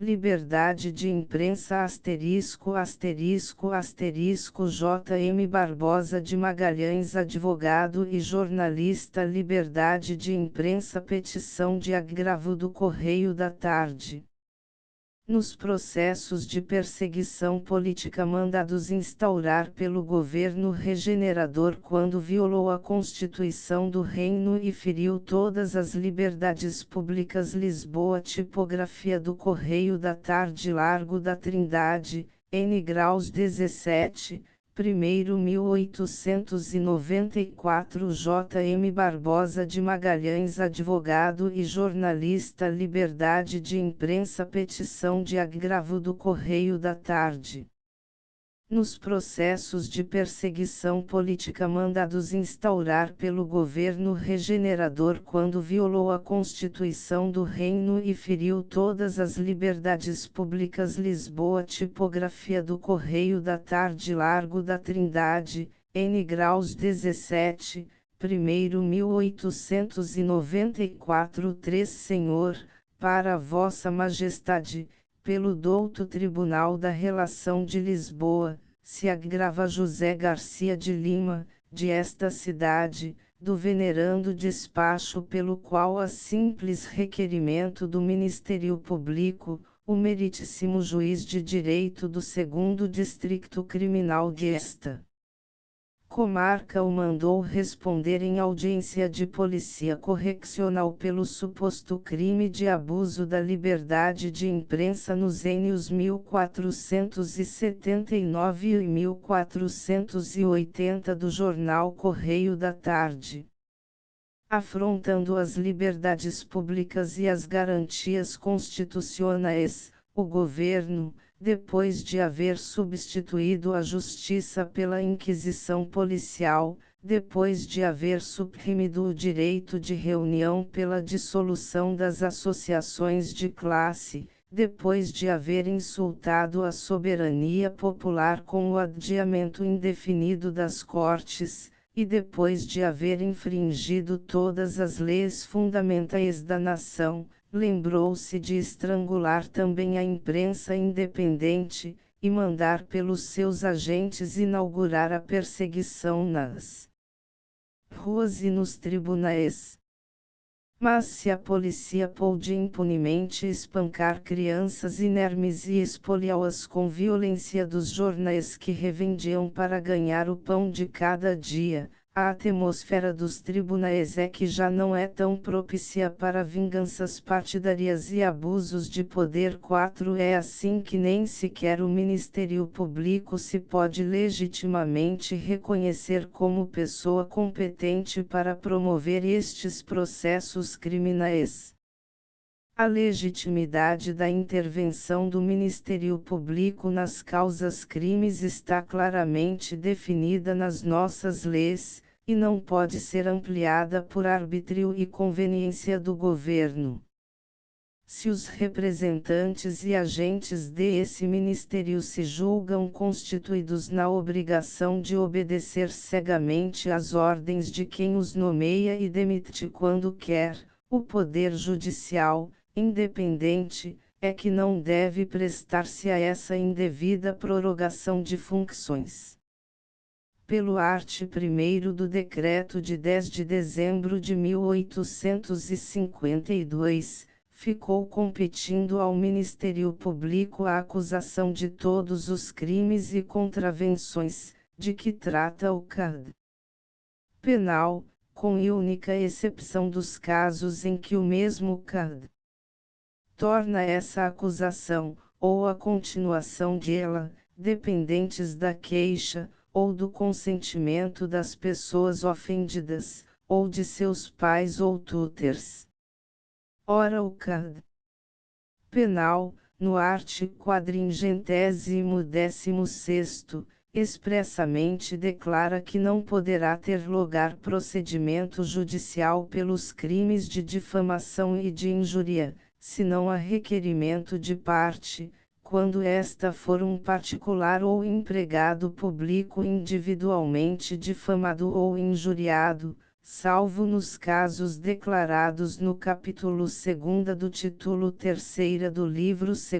Liberdade de imprensa J.M. Barbosa de Magalhães, advogado e jornalista. Liberdade de imprensa. Petição de agravo do Correio da Tarde. Nos processos de perseguição política mandados instaurar pelo governo regenerador quando violou a Constituição do Reino e feriu todas as liberdades públicas. Lisboa. Tipografia do Correio da Tarde, Largo da Trindade, N Graus 17, 1º 1894. J.M. Barbosa de Magalhães, advogado e jornalista. Liberdade de imprensa. Petição de agravo do Correio da Tarde. Nos processos de perseguição política mandados instaurar pelo governo regenerador quando violou a Constituição do Reino e feriu todas as liberdades públicas. Lisboa. Tipografia do Correio da Tarde, Largo da Trindade, N Graus 17, 1º 1894. 3 Senhor, para Vossa Majestade, pelo douto Tribunal da Relação de Lisboa, se agrava José Garcia de Lima, de esta cidade, do venerando despacho pelo qual a simples requerimento do Ministério Público, o meritíssimo juiz de direito do 2º Distrito Criminal desta comarca o mandou responder em audiência de polícia correccional pelo suposto crime de abuso da liberdade de imprensa nos ênios 1479 e 1480 do jornal Correio da Tarde, afrontando as liberdades públicas e as garantias constitucionais. O governo, depois de haver substituído a justiça pela inquisição policial, depois de haver suprimido o direito de reunião pela dissolução das associações de classe, depois de haver insultado a soberania popular com o adiamento indefinido das cortes, e depois de haver infringido todas as leis fundamentais da nação, lembrou-se de estrangular também a imprensa independente, e mandar pelos seus agentes inaugurar a perseguição nas ruas e nos tribunais. Mas se a polícia pôde impunemente espancar crianças inermes e expoliá-las com violência dos jornais que revendiam para ganhar o pão de cada dia, a atmosfera dos tribunais é que já não é tão propícia para vinganças partidárias e abusos de poder. 4 É assim que nem sequer o Ministério Público se pode legitimamente reconhecer como pessoa competente para promover estes processos criminais. A legitimidade da intervenção do Ministério Público nas causas crimes está claramente definida nas nossas leis, e não pode ser ampliada por arbítrio e conveniência do governo. Se os representantes e agentes desse ministério se julgam constituídos na obrigação de obedecer cegamente às ordens de quem os nomeia e demite quando quer, o Poder Judicial, independente, é que não deve prestar-se a essa indevida prorrogação de funções. Pelo art. 1º do Decreto de 10 de dezembro de 1852, ficou competindo ao Ministério Público a acusação de todos os crimes e contravenções, de que trata o Código Penal, com única exceção dos casos em que o mesmo Código torna essa acusação, ou a continuação dela, dependentes da queixa, ou do consentimento das pessoas ofendidas, ou de seus pais ou tutores. Ora o Código Penal, no art. 416º, expressamente declara que não poderá ter lugar procedimento judicial pelos crimes de difamação e de injúria, senão a requerimento de parte, quando esta for um particular ou empregado público individualmente difamado ou injuriado, salvo nos casos declarados no capítulo 2 do título 3 do livro 2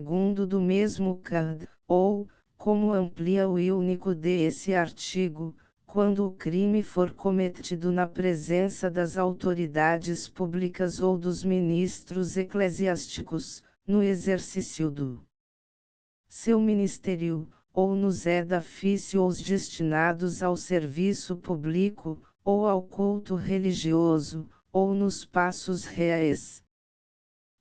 do mesmo CAD, ou, como amplia o único desse artigo, quando o crime for cometido na presença das autoridades públicas ou dos ministros eclesiásticos, no exercício do seu ministério, ou nos edifícios destinados ao serviço público, ou ao culto religioso, ou nos passos reais.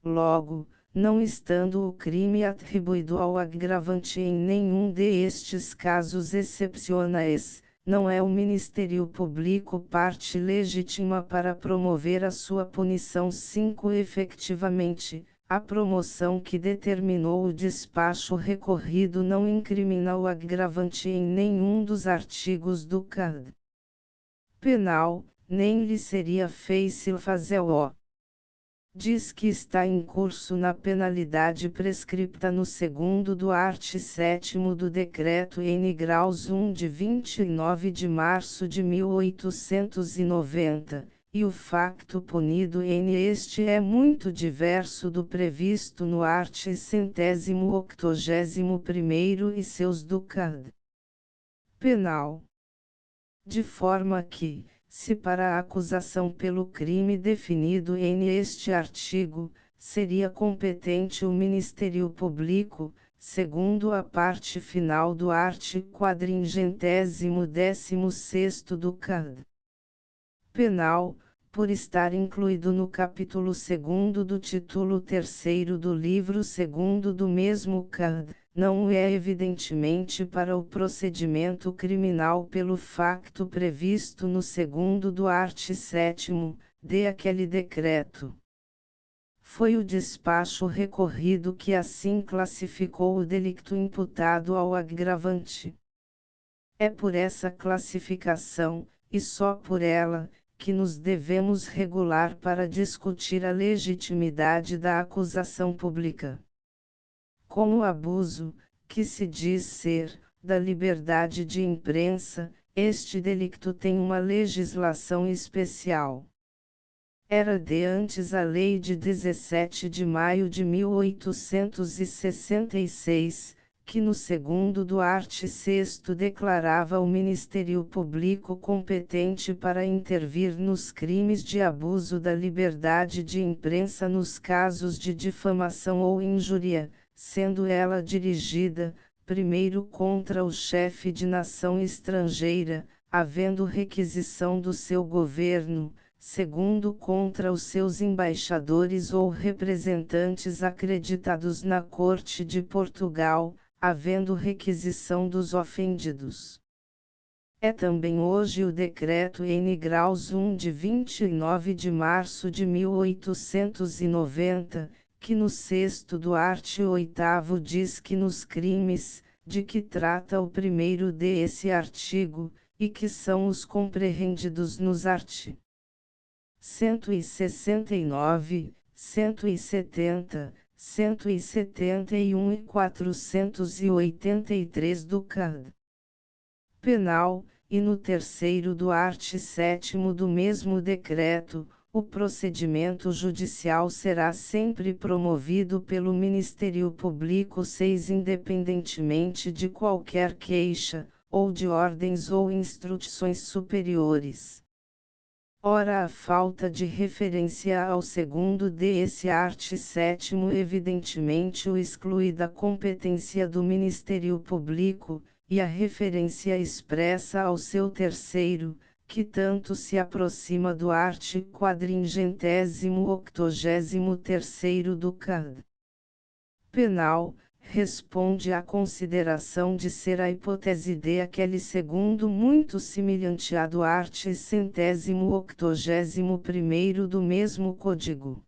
Logo, não estando o crime atribuído ao agravante em nenhum destes casos excepcionais, não é o Ministério Público parte legítima para promover a sua punição. 5. Efetivamente, a promoção que determinou o despacho recorrido não incrimina o agravante em nenhum dos artigos do Código Penal, nem lhe seria fácil fazê-lo. Diz que está em curso na penalidade prescripta no 2º do art. 7º do Decreto N. Graus 1 de 29 de março de 1890, e o facto punido N. Este é muito diverso do previsto no art. 181º e seus do Código Penal. De forma que, se para a acusação pelo crime definido em este artigo, seria competente o Ministério Público, segundo a parte final do art. 416º do Código Penal, por estar incluído no capítulo 2º do título 3º do livro 2º do mesmo Código, não o é evidentemente para o procedimento criminal pelo facto previsto no 2º do art. 7º, de aquele decreto. Foi o despacho recorrido que assim classificou o delito imputado ao agravante. É por essa classificação, e só por ela, que nos devemos regular para discutir a legitimidade da acusação pública. Com o abuso, que se diz ser, da liberdade de imprensa, este delito tem uma legislação especial. Era de antes a Lei de 17 de maio de 1866, que no 2º do art. 6º declarava o Ministério Público competente para intervir nos crimes de abuso da liberdade de imprensa nos casos de difamação ou injúria, sendo ela dirigida, primeiro contra o chefe de nação estrangeira, havendo requisição do seu governo, segundo contra os seus embaixadores ou representantes acreditados na Corte de Portugal, havendo requisição dos ofendidos. É também hoje o Decreto N. Graus 1 de 29 de março de 1890, que no 6º do art. 8º diz que nos crimes, de que trata o primeiro desse artigo, e que são os compreendidos nos art. 169, 170, 171 e 483 do Código Penal, e no 3º do art. 7º do mesmo decreto, o procedimento judicial será sempre promovido pelo Ministério Público 6 independentemente de qualquer queixa, ou de ordens ou instruções superiores. Ora, a falta de referência ao 2º desse art. 7º evidentemente o exclui da competência do Ministério Público, e a referência expressa ao seu 3º, que tanto se aproxima do art. 483º do Código Penal, responde à consideração de ser a hipótese de aquele 2º muito semelhante à do art. 181º do mesmo Código.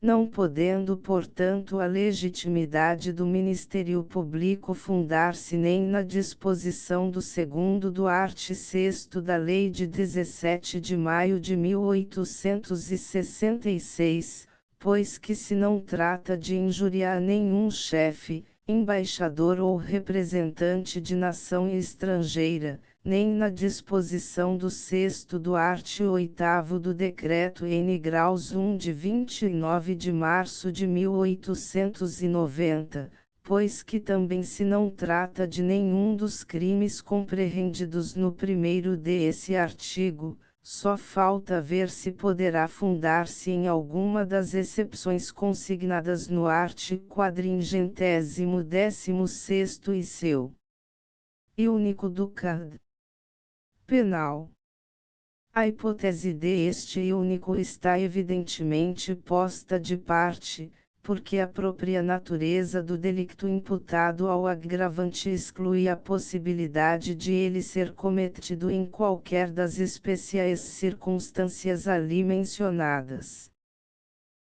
Não podendo, portanto, a legitimidade do Ministério Público fundar-se nem na disposição do 2º do art. 6º da Lei de 17 de maio de 1866, pois que se não trata de injuriar nenhum chefe, embaixador ou representante de nação estrangeira, nem na disposição do 6º do art. 8º do Decreto N. Graus 1 de 29 de março de 1890, pois que também se não trata de nenhum dos crimes compreendidos no primeiro desse artigo. Só falta ver se poderá fundar-se em alguma das exceções consignadas no art. 416º e seu e único do Código Penal. A hipótese de este e único está evidentemente posta de parte, porque a própria natureza do delito imputado ao agravante exclui a possibilidade de ele ser cometido em qualquer das especiais circunstâncias ali mencionadas.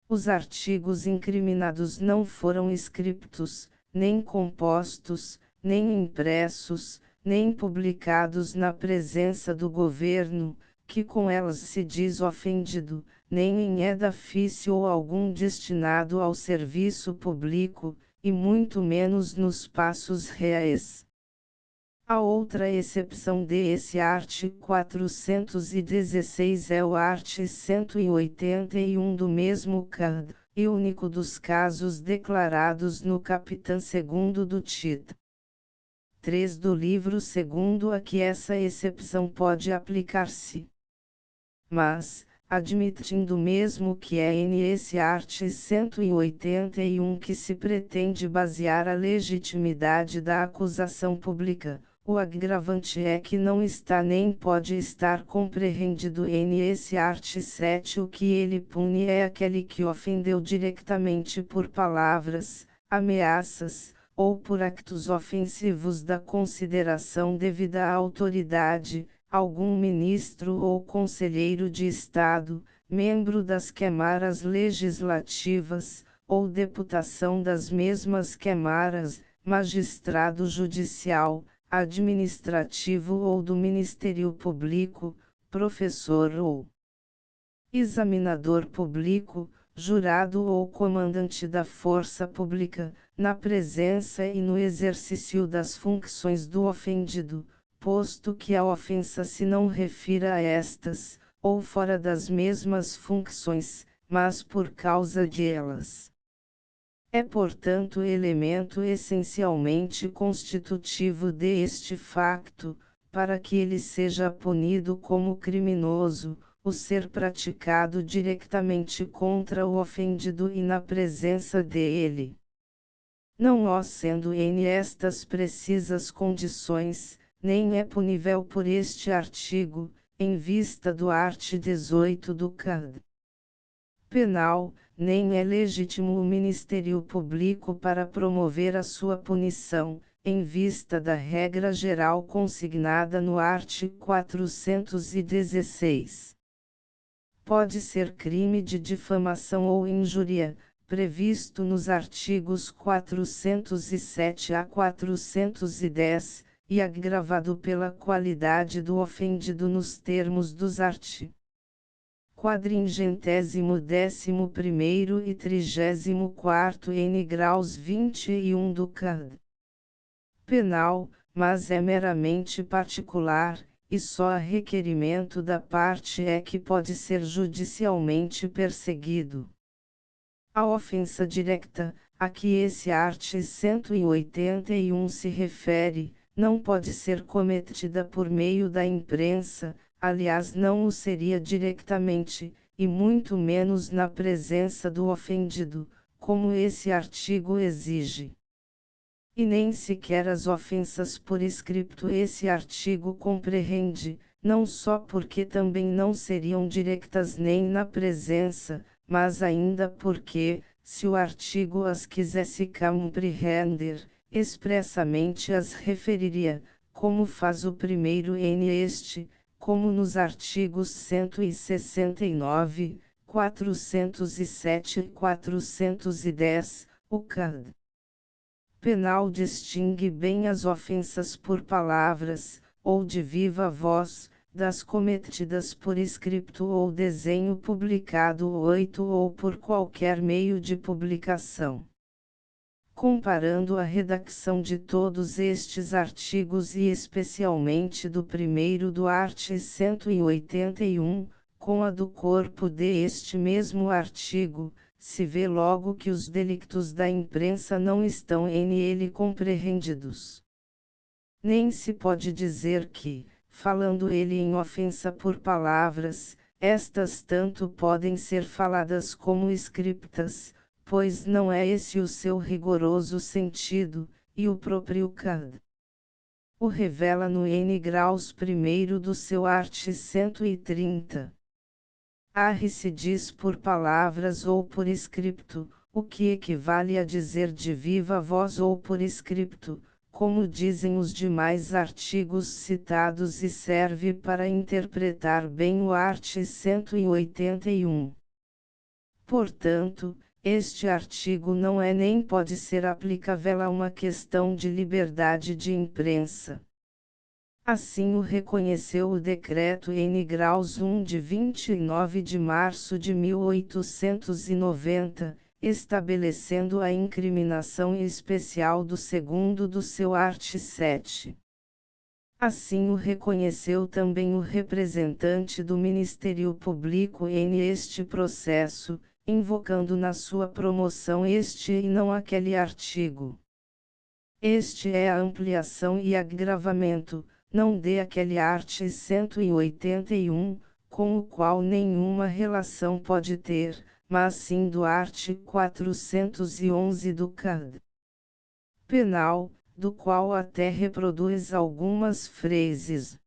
Os artigos incriminados não foram escritos, nem compostos, nem impressos, nem publicados na presença do governo, que com elas se diz ofendido, nem em edifício ou algum destinado ao serviço público, e muito menos nos passos reais. A outra exceção desse art. 416 é o art. 181 do mesmo Código, e único dos casos declarados no capitã 2º do tit. 3 do livro 2º a que essa exceção pode aplicar-se. Mas, admitindo mesmo que é nesse art. 181 que se pretende basear a legitimidade da acusação pública, o agravante é que não está nem pode estar compreendido nesse art. 7. O que ele pune é aquele que ofendeu diretamente por palavras, ameaças, ou por actos ofensivos da consideração devida à autoridade, algum ministro ou conselheiro de Estado, membro das câmaras legislativas, ou deputação das mesmas câmaras, magistrado judicial, administrativo ou do Ministério Público, professor ou examinador público, jurado ou comandante da força pública, na presença e no exercício das funções do ofendido, posto que a ofensa se não refira a estas, ou fora das mesmas funções, mas por causa de elas. É portanto elemento essencialmente constitutivo deste facto, para que ele seja punido como criminoso, o ser praticado diretamente contra o ofendido e na presença dele. Não sendo em estas precisas condições, nem é punível por este artigo, em vista do art. 18 do Código Penal, nem é legítimo o Ministério Público para promover a sua punição, em vista da regra geral consignada no art. 416. Pode ser crime de difamação ou injúria, previsto nos artigos 407 a 410, e agravado pela qualidade do ofendido nos termos dos art. 411º e 34º N. Graus 21 do Código Penal, mas é meramente particular, e só a requerimento da parte é que pode ser judicialmente perseguido. A ofensa direta, a que esse art. 181 se refere, não pode ser cometida por meio da imprensa, aliás não o seria diretamente, e muito menos na presença do ofendido, como esse artigo exige. E nem sequer as ofensas por escrito esse artigo compreende, não só porque também não seriam diretas nem na presença, mas ainda porque, se o artigo as quisesse compreender, expressamente as referiria, como faz o primeiro N. Como nos artigos 169, 407 e 410, o Código Penal distingue bem as ofensas por palavras, ou de viva voz, das cometidas por escrito ou desenho publicado ou por qualquer meio de publicação. Comparando a redação de todos estes artigos e especialmente do primeiro do art. 181, com a do corpo deste mesmo artigo, se vê logo que os delictos da imprensa não estão nele compreendidos. Nem se pode dizer que, falando ele em ofensa por palavras, estas tanto podem ser faladas como escritas, pois não é esse o seu rigoroso sentido, e o próprio CAD o revela no N graus primeiro do seu art. 130. Arre se diz por palavras ou por escrito, o que equivale a dizer de viva voz ou por escrito, como dizem os demais artigos citados e serve para interpretar bem o art. 181. Portanto, este artigo não é nem pode ser aplicável a uma questão de liberdade de imprensa. Assim o reconheceu o Decreto N graus 1 de 29 de março de 1890, estabelecendo a incriminação especial do segundo do seu art. 7. Assim o reconheceu também o representante do Ministério Público neste processo, invocando na sua promoção este e não aquele artigo. Este é a ampliação e agravamento, não de aquele art. 181, com o qual nenhuma relação pode ter, mas sim do art. 411 do CAD Penal, do qual até reproduz algumas frases.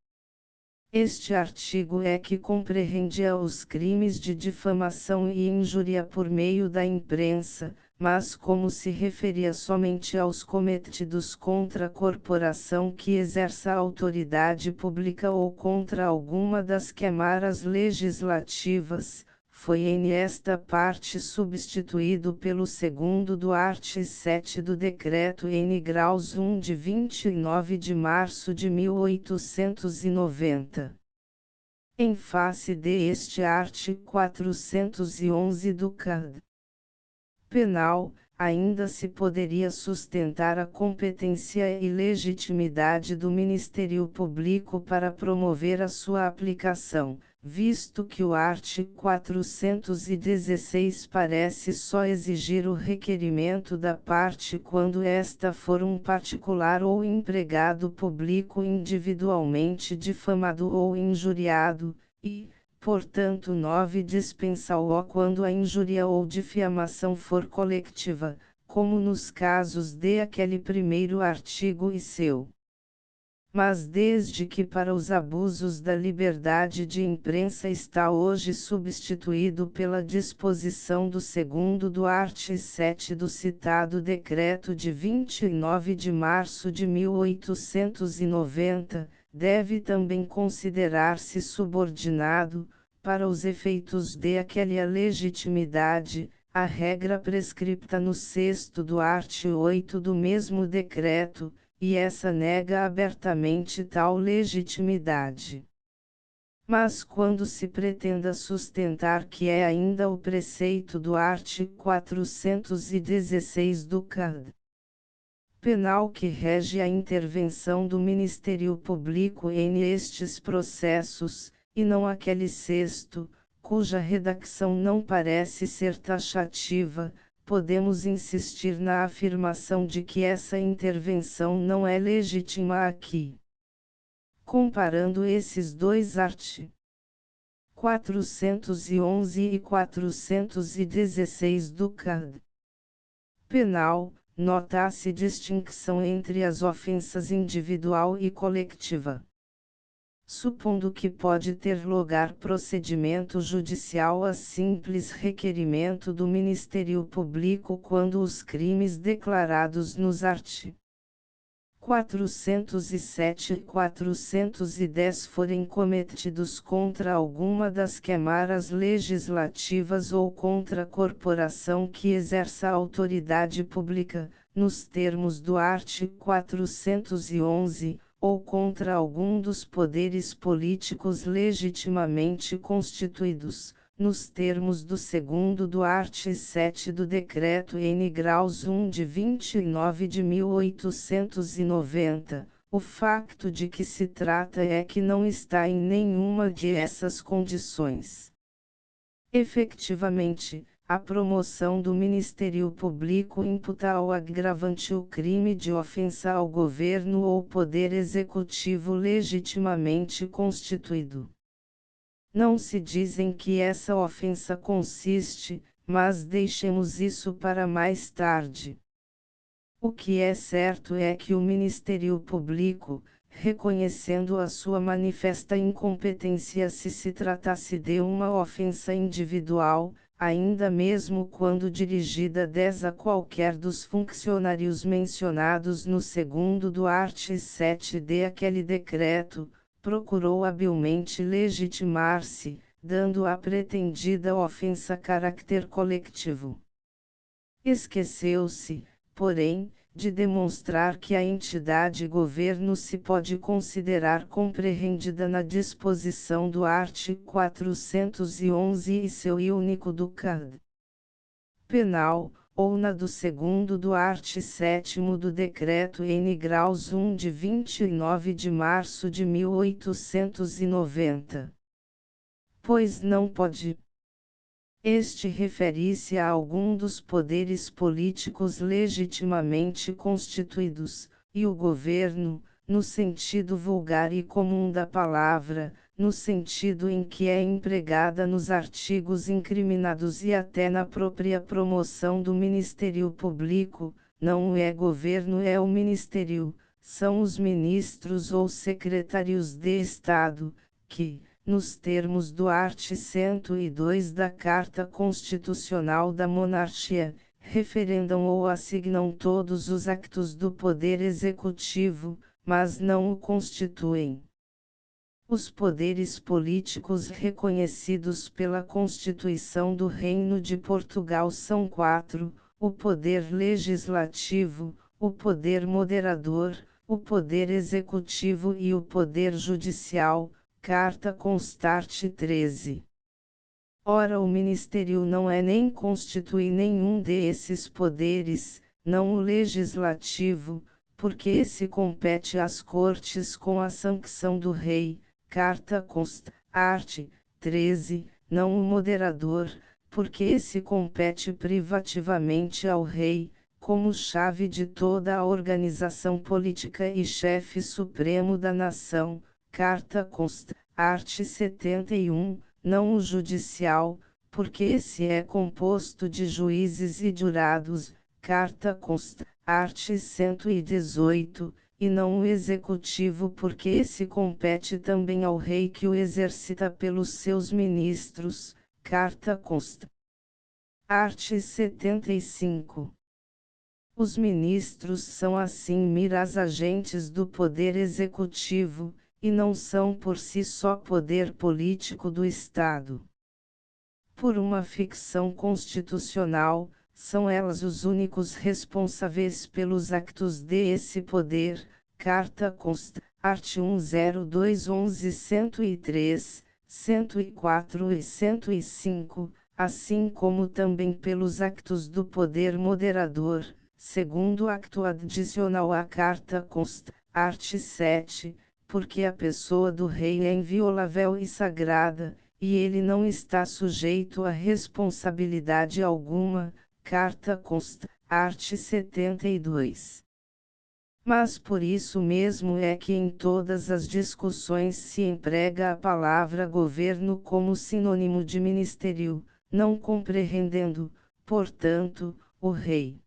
Este artigo é que compreendia os crimes de difamação e injúria por meio da imprensa, mas como se referia somente aos cometidos contra a corporação que exerça autoridade pública ou contra alguma das câmaras legislativas, foi esta parte substituído pelo segundo do art. 7 do Decreto N graus 1 de 29 de março de 1890. Em face de este art. 411 do CAD Penal, ainda se poderia sustentar a competência e legitimidade do Ministério Público para promover a sua aplicação, visto que o art. 416 parece só exigir o requerimento da parte quando esta for um particular ou empregado público individualmente difamado ou injuriado, e, portanto 9 dispensa-o quando a injúria ou difamação for coletiva, como nos casos de aquele primeiro artigo e seu. Mas desde que para os abusos da liberdade de imprensa está hoje substituído pela disposição do segundo do art. 7 do citado decreto de 29 de março de 1890, deve também considerar-se subordinado, para os efeitos de aquela legitimidade, a regra prescrita no 6º do art. 8 do mesmo decreto, e essa nega abertamente tal legitimidade. Mas quando se pretenda sustentar que é ainda o preceito do art. 416 do CAD Penal que rege a intervenção do Ministério Público nestes processos, e não aquele sexto, cuja redação não parece ser taxativa, podemos insistir na afirmação de que essa intervenção não é legítima aqui. Comparando esses dois art. 411 e 416 do CAD Penal, nota-se distinção entre as ofensas individual e coletiva. Supondo que pode ter lugar procedimento judicial a simples requerimento do Ministério Público quando os crimes declarados nos art. 407 e 410 forem cometidos contra alguma das câmaras legislativas ou contra a corporação que exerça a autoridade pública, nos termos do art. 411, ou contra algum dos poderes políticos legitimamente constituídos, nos termos do segundo do art. 7 do Decreto N. Graus 1 de 29 de 1890, o facto de que se trata é que não está em nenhuma de essas condições. Efetivamente, a promoção do Ministério Público imputa ao agravante o crime de ofensa ao governo ou poder executivo legitimamente constituído. Não se diz em que essa ofensa consiste, mas deixemos isso para mais tarde. O que é certo é que o Ministério Público, reconhecendo a sua manifesta incompetência se tratasse de uma ofensa individual, ainda mesmo quando dirigida a qualquer dos funcionários mencionados no segundo do art. 7 de aquele decreto, procurou habilmente legitimar-se, dando à pretendida ofensa caráter coletivo. Esqueceu-se, porém, de demonstrar que a entidade governo se pode considerar compreendida na disposição do art. 411 e seu único do Código Penal, ou na do segundo do art. 7 do Decreto N. Graus 1 de 29 de março de 1890. Pois não pode. Este refere-se a algum dos poderes políticos legitimamente constituídos, e o governo, no sentido vulgar e comum da palavra, no sentido em que é empregada nos artigos incriminados e até na própria promoção do Ministério Público, não é governo, é o Ministério, são os ministros ou secretários de Estado, que, nos termos do art. 102 da Carta Constitucional da Monarquia, referendam ou assignam todos os actos do Poder Executivo, mas não o constituem. Os poderes políticos reconhecidos pela Constituição do Reino de Portugal são 4: o Poder Legislativo, o Poder Moderador, o Poder Executivo e o Poder Judicial. Carta Constarte 13. Ora, o Ministério não é nem constitui nenhum desses poderes, não o legislativo, porque esse compete às Cortes com a sanção do Rei. Carta Constarte 13, não o moderador, porque esse compete privativamente ao Rei, como chave de toda a organização política e chefe supremo da nação. Carta Constarte 71, não o judicial, porque esse é composto de juízes e jurados. Carta Constarte 118, e não o executivo, porque esse compete também ao rei que o exercita pelos seus ministros. Carta Constarte 75. Os ministros são assim meras agentes do poder executivo, e não são por si só poder político do Estado. Por uma ficção constitucional, são elas os únicos responsáveis pelos actos desse poder. Carta Constarte 102 11 103, 104 e 105, assim como também pelos actos do poder moderador, segundo acto adicional à Carta Constarte 7, porque a pessoa do rei é inviolável e sagrada, e ele não está sujeito a responsabilidade alguma. Carta Constarte 72. Mas por isso mesmo é que em todas as discussões se emprega a palavra governo como sinônimo de ministério, não compreendendo, portanto, o rei.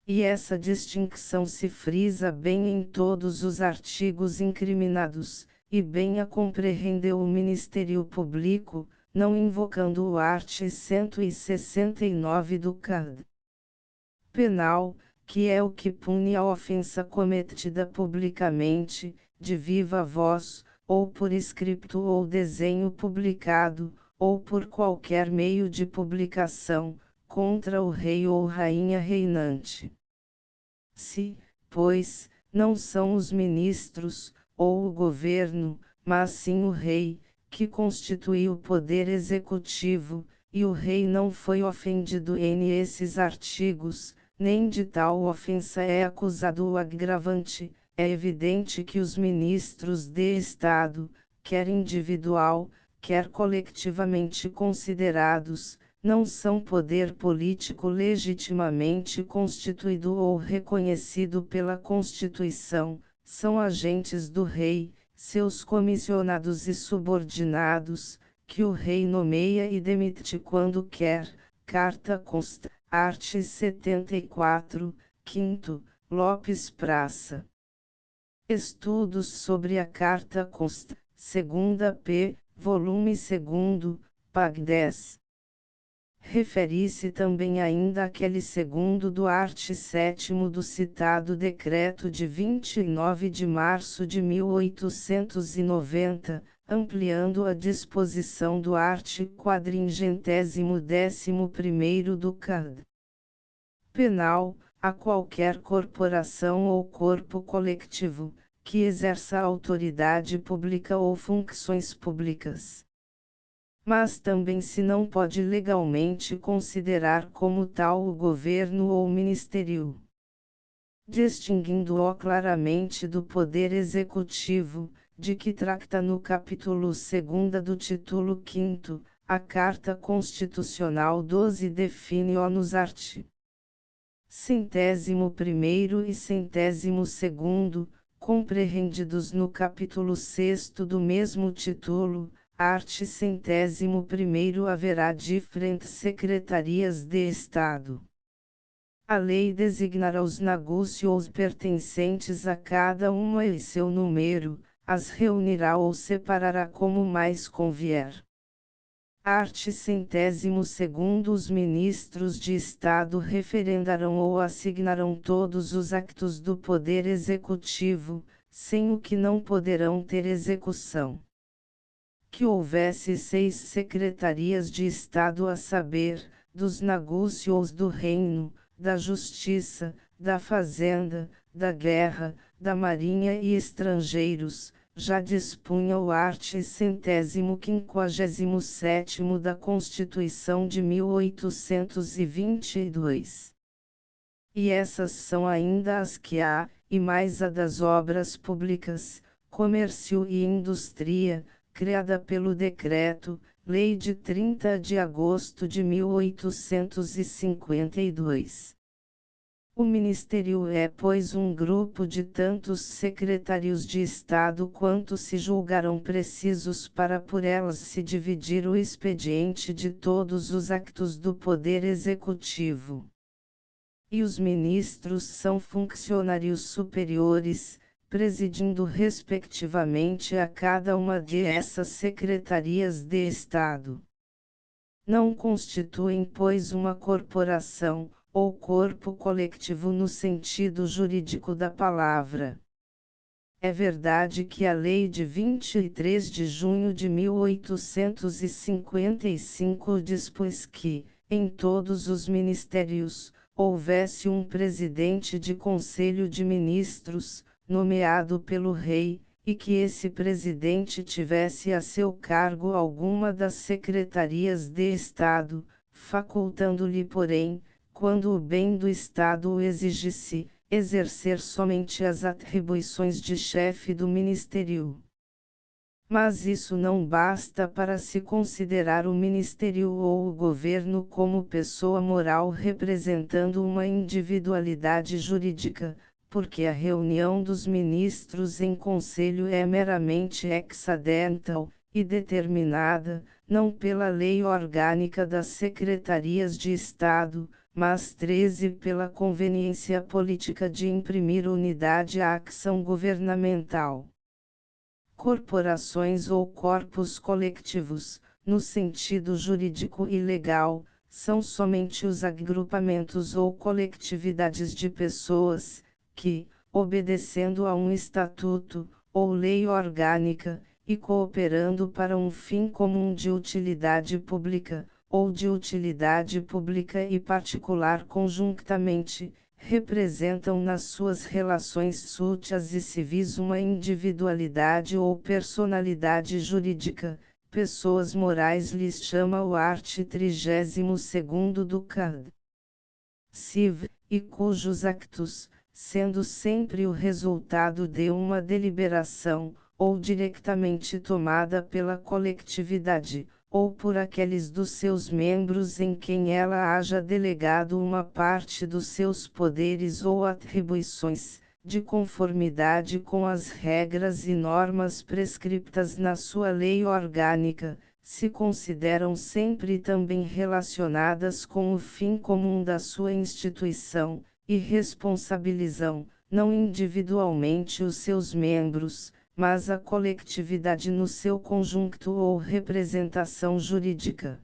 E essa distinção se frisa bem em todos os artigos incriminados, e bem a compreendeu o Ministério Público, não invocando o art. 169 do Código Penal, que é o que pune a ofensa cometida publicamente, de viva voz, ou por escrito ou desenho publicado, ou por qualquer meio de publicação, contra o rei ou rainha reinante. Se, pois, não são os ministros, ou o governo, mas sim o rei, que constitui o poder executivo, e o rei não foi ofendido em esses artigos, nem de tal ofensa é acusado o agravante, é evidente que os ministros de Estado, quer individual, quer coletivamente considerados, não são poder político legitimamente constituído ou reconhecido pela Constituição, são agentes do rei, seus comissionados e subordinados, que o rei nomeia e demite quando quer. Carta consta, art. 74, 5º, Lopes Praça. Estudos sobre a Carta consta, 2ª p. volume 2º, pag 10. Refere-se também ainda àquele segundo do art. 7º do citado decreto de 29 de março de 1890, ampliando a disposição do art. 411º do CAD Penal, a qualquer corporação ou corpo coletivo, que exerça autoridade pública ou funções públicas. Mas também se não pode legalmente considerar como tal o governo ou ministério. Distinguindo-o claramente do poder executivo, de que trata no capítulo 2º do título 5º, a Carta Constitucional 12 define-o nos art. 101º e 102º, compreendidos no capítulo 6º do mesmo título, art. 101º haverá diferentes secretarias de Estado. A lei designará os negócios pertencentes a cada uma e seu número, as reunirá ou separará como mais convier. Art. 102º Os ministros de Estado referendarão ou assignarão todos os actos do Poder Executivo, sem o que não poderão ter execução. Que houvesse 6 secretarias de Estado a saber, dos negócios do Reino, da Justiça, da Fazenda, da Guerra, da Marinha e Estrangeiros, já dispunha o art. 157º da Constituição de 1822. E essas são ainda as que há, e mais a das obras públicas, comércio e indústria, criada pelo Decreto-Lei de 30 de agosto de 1852. O Ministério é, pois, um grupo de tantos secretários de Estado quanto se julgarão precisos para por elas se dividir o expediente de todos os actos do Poder Executivo. E os ministros são funcionários superiores, presidindo respectivamente a cada uma de essas secretarias de Estado. Não constituem, pois, uma corporação, ou corpo coletivo no sentido jurídico da palavra. É verdade que a Lei de 23 de junho de 1855 dispôs que, em todos os ministérios, houvesse um presidente de Conselho de Ministros, nomeado pelo Rei, e que esse presidente tivesse a seu cargo alguma das secretarias de Estado, facultando-lhe, porém, quando o bem do Estado o exigisse, exercer somente as atribuições de chefe do ministério. Mas isso não basta para se considerar o ministério ou o governo como pessoa moral representando uma individualidade jurídica, porque a reunião dos ministros em conselho é meramente exadental, e determinada, não pela lei orgânica das secretarias de Estado, mas 13 pela conveniência política de imprimir unidade à ação governamental. Corporações ou corpos coletivos, no sentido jurídico e legal, são somente os agrupamentos ou coletividades de pessoas, que, obedecendo a um estatuto, ou lei orgânica, e cooperando para um fim comum de utilidade pública, ou de utilidade pública e particular conjuntamente, representam nas suas relações súditas e civis uma individualidade ou personalidade jurídica, pessoas morais lhes chama o art. 32º do Cad. Civ, e cujos actos, sendo sempre o resultado de uma deliberação, ou diretamente tomada pela coletividade, ou por aqueles dos seus membros em quem ela haja delegado uma parte dos seus poderes ou atribuições, de conformidade com as regras e normas prescritas na sua lei orgânica, se consideram sempre também relacionadas com o fim comum da sua instituição, e responsabilizam, não individualmente os seus membros, mas a coletividade no seu conjunto ou representação jurídica.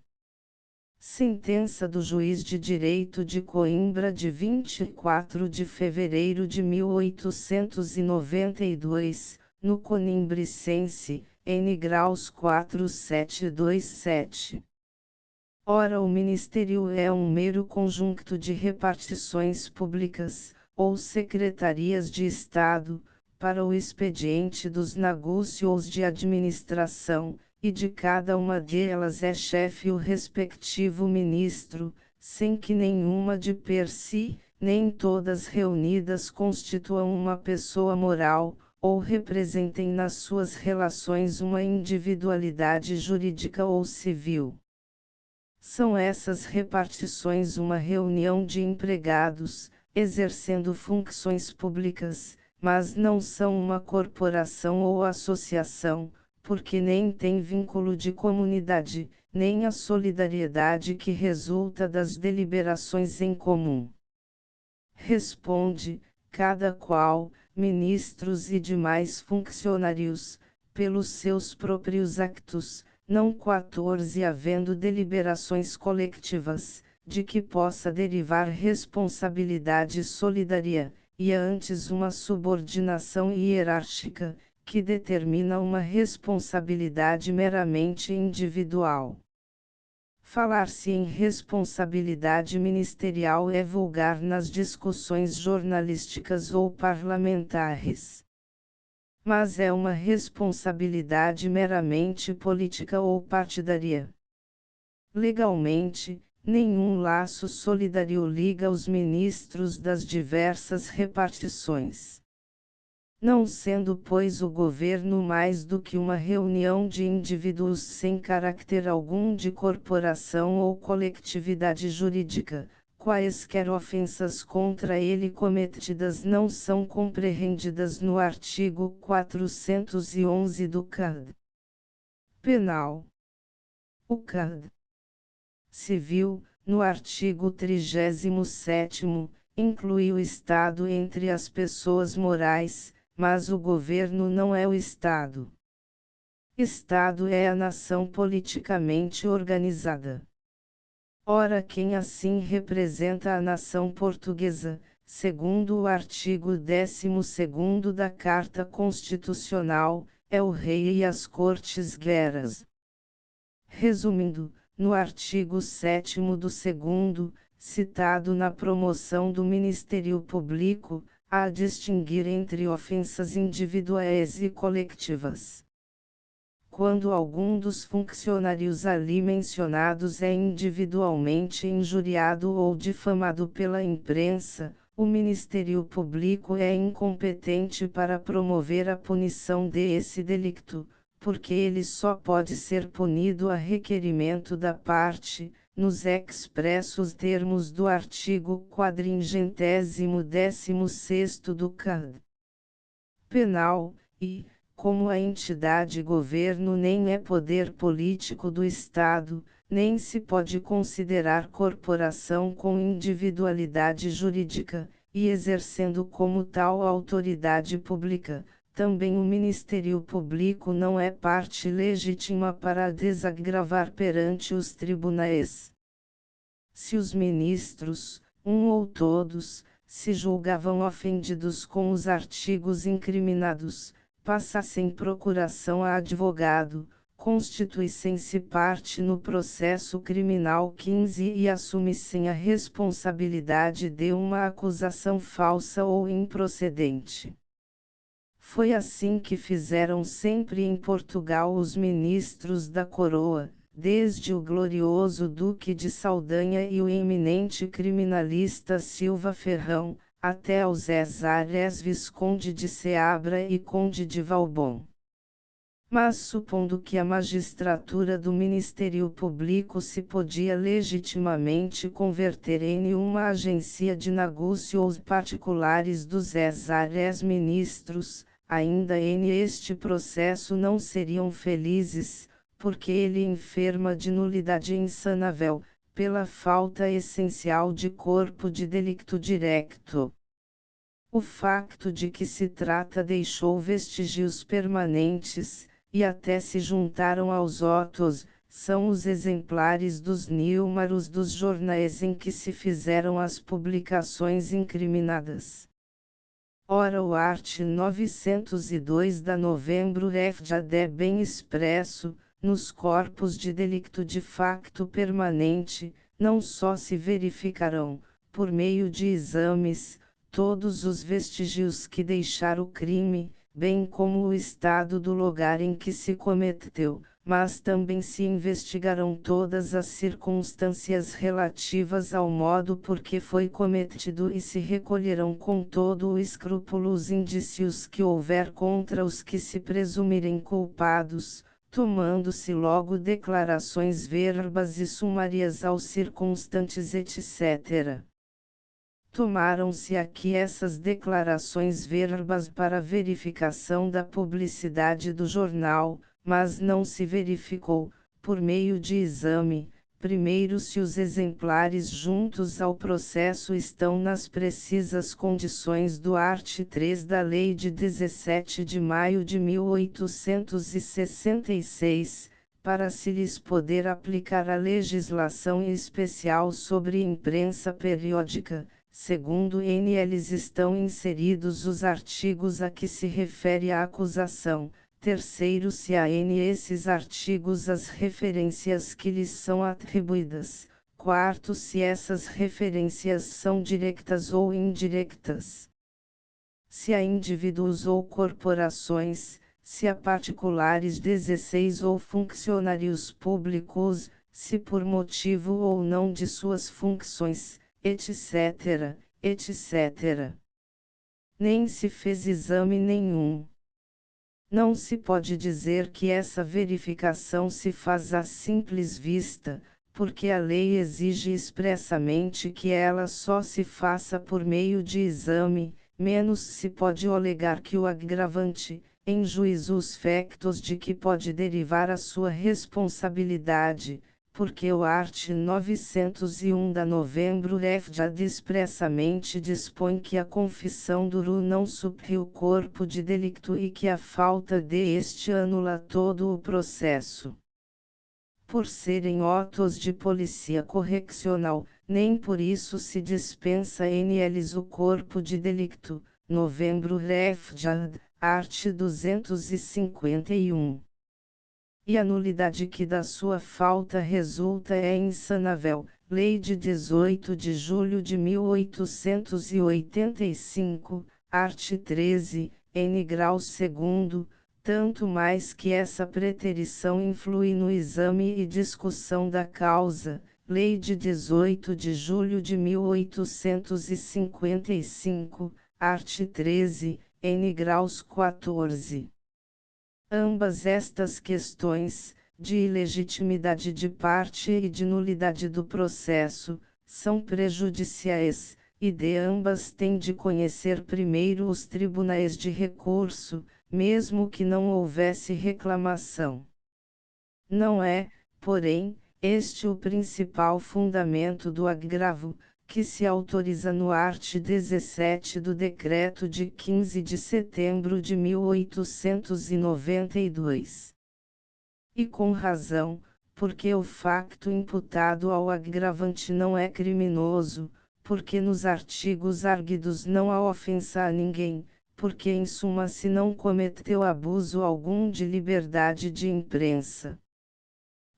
Sentença do Juiz de Direito de Coimbra de 24 de fevereiro de 1892, no Conimbricense, N. graus 4727. Ora, o Ministério é um mero conjunto de repartições públicas, ou secretarias de Estado, para o expediente dos negócios de administração, e de cada uma delas é chefe o respectivo ministro, sem que nenhuma de per si, nem todas reunidas constituam uma pessoa moral, ou representem nas suas relações uma individualidade jurídica ou civil. São essas repartições uma reunião de empregados, exercendo funções públicas, mas não são uma corporação ou associação, porque nem tem vínculo de comunidade, nem a solidariedade que resulta das deliberações em comum. Responde, cada qual, ministros e demais funcionários, pelos seus próprios actos, não 14 havendo deliberações coletivas, de que possa derivar responsabilidade solidária, e antes uma subordinação hierárquica, que determina uma responsabilidade meramente individual. Falar-se em responsabilidade ministerial é vulgar nas discussões jornalísticas ou parlamentares. Mas é uma responsabilidade meramente política ou partidária. Legalmente, nenhum laço solidário liga os ministros das diversas repartições. Não sendo, pois, o governo mais do que uma reunião de indivíduos sem caráter algum de corporação ou coletividade jurídica, quaisquer ofensas contra ele cometidas não são compreendidas no artigo 411 do Código Penal. O Código Civil, no artigo 37º, inclui o Estado entre as pessoas morais, mas o governo não é o Estado. Estado é a nação politicamente organizada. Ora, quem assim representa a nação portuguesa, segundo o artigo 12º da Carta Constitucional, é o Rei e as Cortes Gueras. Resumindo, no artigo 7º do 2º, citado na promoção do Ministério Público, há a distinguir entre ofensas individuais e coletivas. Quando algum dos funcionários ali mencionados é individualmente injuriado ou difamado pela imprensa, o Ministério Público é incompetente para promover a punição desse delito, porque ele só pode ser punido a requerimento da parte, nos expressos termos do artigo 416º do Código Penal, e, como a entidade governo nem é poder político do Estado, nem se pode considerar corporação com individualidade jurídica, e exercendo como tal autoridade pública, também o Ministério Público não é parte legítima para desagravar perante os tribunais. Se os ministros, um ou todos, se julgavam ofendidos com os artigos incriminados, passassem procuração a advogado, constituíssem-se parte no processo criminal 15 e assumissem a responsabilidade de uma acusação falsa ou improcedente. Foi assim que fizeram sempre em Portugal os ministros da coroa, desde o glorioso Duque de Saldanha e o eminente criminalista Silva Ferrão, até os ex-ares Visconde de Seabra e Conde de Valbon. Mas supondo que a magistratura do Ministério Público se podia legitimamente converter em uma agência de negócios particulares dos ex-ares ministros, ainda em este processo não seriam felizes, porque ele enferma de nulidade insanável, pela falta essencial de corpo de delicto direto. O facto de que se trata deixou vestígios permanentes, e até se juntaram aos autos, são os exemplares dos números dos jornais em que se fizeram as publicações incriminadas. Ora, o art. 902 da novembro já é bem expresso, nos corpos de delicto de facto permanente, não só se verificarão, por meio de exames, todos os vestígios que deixar o crime, bem como o estado do lugar em que se cometeu, mas também se investigarão todas as circunstâncias relativas ao modo por que foi cometido e se recolherão com todo o escrúpulo os indícios que houver contra os que se presumirem culpados, tomando-se logo declarações verbas e sumarias aos circunstantes, etc. Tomaram-se aqui essas declarações verbas para verificação da publicidade do jornal, mas não se verificou, por meio de exame, primeiro se os exemplares juntos ao processo estão nas precisas condições do art. 3 da Lei de 17 de maio de 1866, para se lhes poder aplicar a legislação especial sobre imprensa periódica. Segundo eles estão inseridos os artigos a que se refere a acusação. Terceiro, se há esses artigos as referências que lhes são atribuídas. Quarto, se essas referências são diretas ou indiretas. Se há indivíduos ou corporações, se há particulares 16 ou funcionários públicos, se por motivo ou não de suas funções, etc., etc. Nem se fez exame nenhum. Não se pode dizer que essa verificação se faz à simples vista, porque a lei exige expressamente que ela só se faça por meio de exame, menos se pode alegar que o agravante, em juízo os factos de que pode derivar a sua responsabilidade, porque o art. 901 da novembro já expressamente dispõe que a confissão duro não supre o corpo de delicto e que a falta de este anula todo o processo. Por serem autos de polícia correccional, nem por isso se dispensa neles o corpo de delicto, novembro já, art. 251. E a nulidade que da sua falta resulta é insanável. Lei de 18 de julho de 1885, art. 13, n. grau segundo, tanto mais que essa preterição influi no exame e discussão da causa. Lei de 18 de julho de 1855, art. 13, n. graus 14. Ambas estas questões, de ilegitimidade de parte e de nulidade do processo, são prejudiciais, e de ambas têm de conhecer primeiro os tribunais de recurso, mesmo que não houvesse reclamação. Não é, porém, este o principal fundamento do agravo, que se autoriza no art. 17 do Decreto de 15 de setembro de 1892. E com razão, porque o facto imputado ao agravante não é criminoso, porque nos artigos arguidos não há ofensa a ninguém, porque em suma se não cometeu abuso algum de liberdade de imprensa.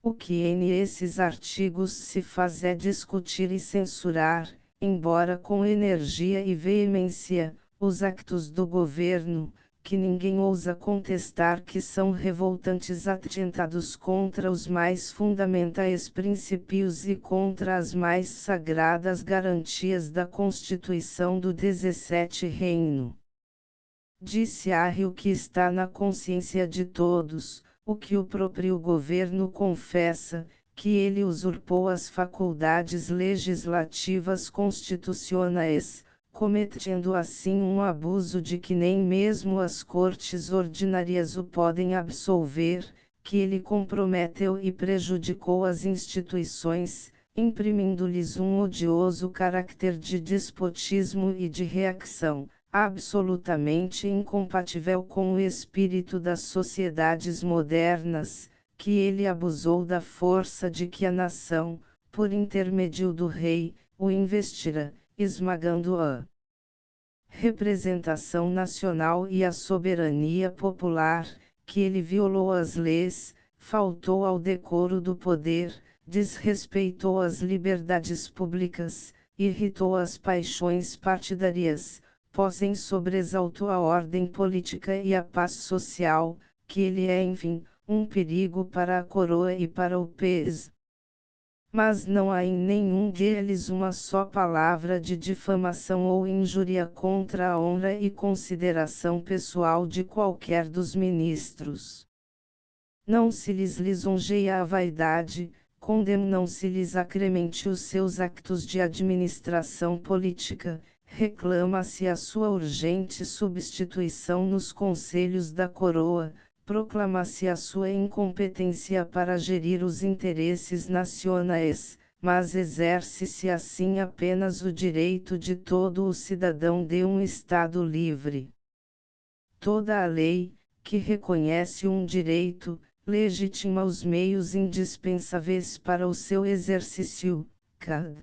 O que nesses artigos se faz é discutir e censurar, embora com energia e veemência, os actos do governo, que ninguém ousa contestar, que são revoltantes atentados contra os mais fundamentais princípios e contra as mais sagradas garantias da Constituição do 17 Reino. Disse-lhe o que está na consciência de todos, o que o próprio governo confessa, que ele usurpou as faculdades legislativas constitucionais, cometendo assim um abuso de que nem mesmo as cortes ordinárias o podem absolver, que ele comprometeu e prejudicou as instituições, imprimindo-lhes um odioso caráter de despotismo e de reacção, absolutamente incompatível com o espírito das sociedades modernas, que ele abusou da força de que a nação, por intermédio do rei, o investira, esmagando a representação nacional e a soberania popular, que ele violou as leis, faltou ao decoro do poder, desrespeitou as liberdades públicas, irritou as paixões partidárias, pôs em sobressalto a ordem política e a paz social, que ele é enfim, um perigo para a coroa e para o país. Mas não há em nenhum deles uma só palavra de difamação ou injúria contra a honra e consideração pessoal de qualquer dos ministros. Não se lhes lisonjeia a vaidade, condenam-se-lhes acremente os seus actos de administração política, reclama-se a sua urgente substituição nos conselhos da coroa, proclama-se a sua incompetência para gerir os interesses nacionais, mas exerce-se assim apenas o direito de todo o cidadão de um Estado livre. Toda a lei, que reconhece um direito, legitima os meios indispensáveis para o seu exercício, cad.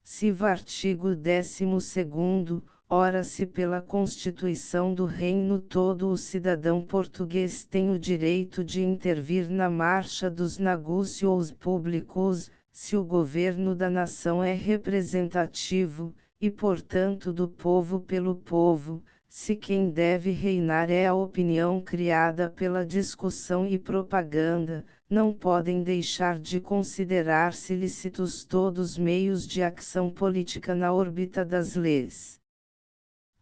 Civ. Artigo 12º, ora se pela Constituição do Reino todo o cidadão português tem o direito de intervir na marcha dos negócios públicos, se o governo da nação é representativo, e portanto do povo pelo povo, se quem deve reinar é a opinião criada pela discussão e propaganda, não podem deixar de considerar-se lícitos todos os meios de ação política na órbita das leis.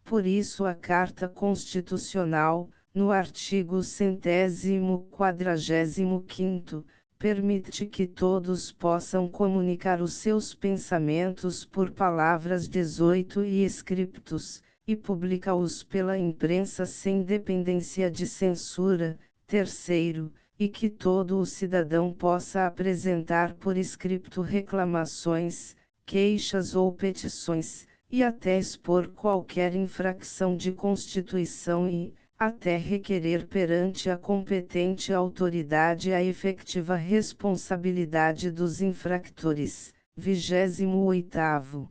Por isso a Carta Constitucional, no artigo 145º, permite que todos possam comunicar os seus pensamentos por palavras 18 e escritos, e publica-os pela imprensa sem dependência de censura. Terceiro, e que todo o cidadão possa apresentar por escrito reclamações, queixas ou petições, e até expor qualquer infração de Constituição e, até requerer perante a competente autoridade a efetiva responsabilidade dos infratores. 28º.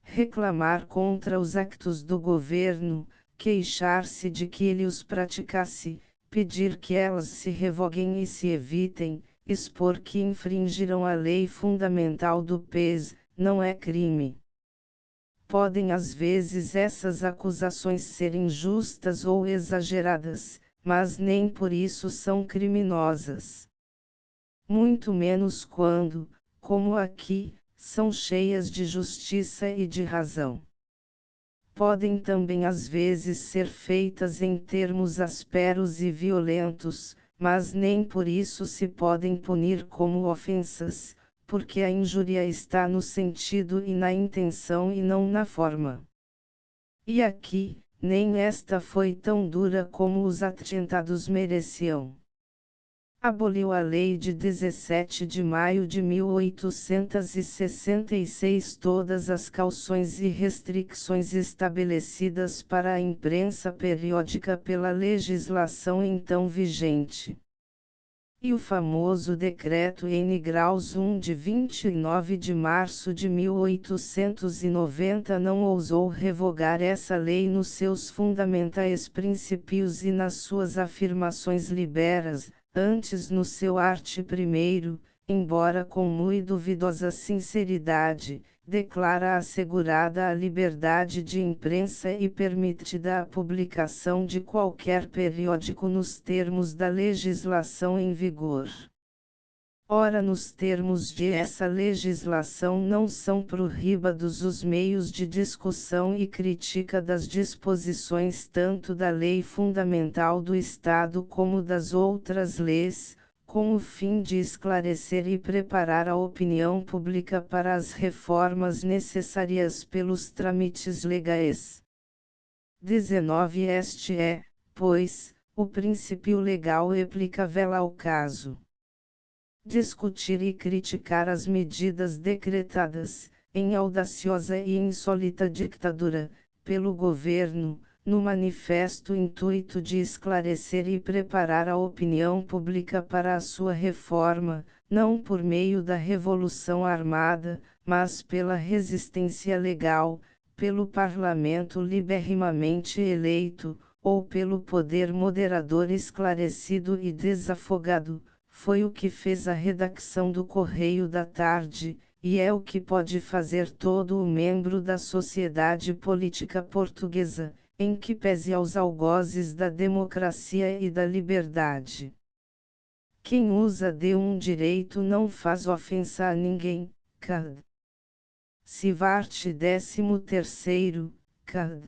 Reclamar contra os actos do governo, queixar-se de que ele os praticasse, pedir que elas se revoguem e se evitem, expor que infringiram a lei fundamental do país, não é crime. Podem às vezes essas acusações serem justas ou exageradas, mas nem por isso são criminosas. Muito menos quando, como aqui, são cheias de justiça e de razão. Podem também às vezes ser feitas em termos ásperos e violentos, mas nem por isso se podem punir como ofensas, porque a injúria está no sentido e na intenção e não na forma. E aqui, nem esta foi tão dura como os atentados mereciam. Aboliu a Lei de 17 de maio de 1866 todas as cauções e restrições estabelecidas para a imprensa periódica pela legislação então vigente. E o famoso Decreto N. Graus 1 de 29 de março de 1890 não ousou revogar essa lei nos seus fundamentais princípios e nas suas afirmações liberas. Antes no seu art. 1º, embora com muito duvidosa sinceridade, declara assegurada a liberdade de imprensa e permitida a publicação de qualquer periódico nos termos da legislação em vigor. Ora, nos termos de essa legislação não são proibidos os meios de discussão e crítica das disposições tanto da lei fundamental do Estado como das outras leis, com o fim de esclarecer e preparar a opinião pública para as reformas necessárias pelos trâmites legais. 19. Este é, pois, o princípio legal aplicável ao caso. Discutir e criticar as medidas decretadas, em audaciosa e insólita ditadura, pelo governo, no manifesto intuito de esclarecer e preparar a opinião pública para a sua reforma, não por meio da revolução armada, mas pela resistência legal, pelo parlamento liberrimamente eleito, ou pelo poder moderador esclarecido e desafogado, foi o que fez a redação do Correio da Tarde, e é o que pode fazer todo o membro da sociedade política portuguesa, em que pese aos algozes da democracia e da liberdade. Quem usa de um direito não faz ofensa a ninguém, cad. Civart 13º, cad.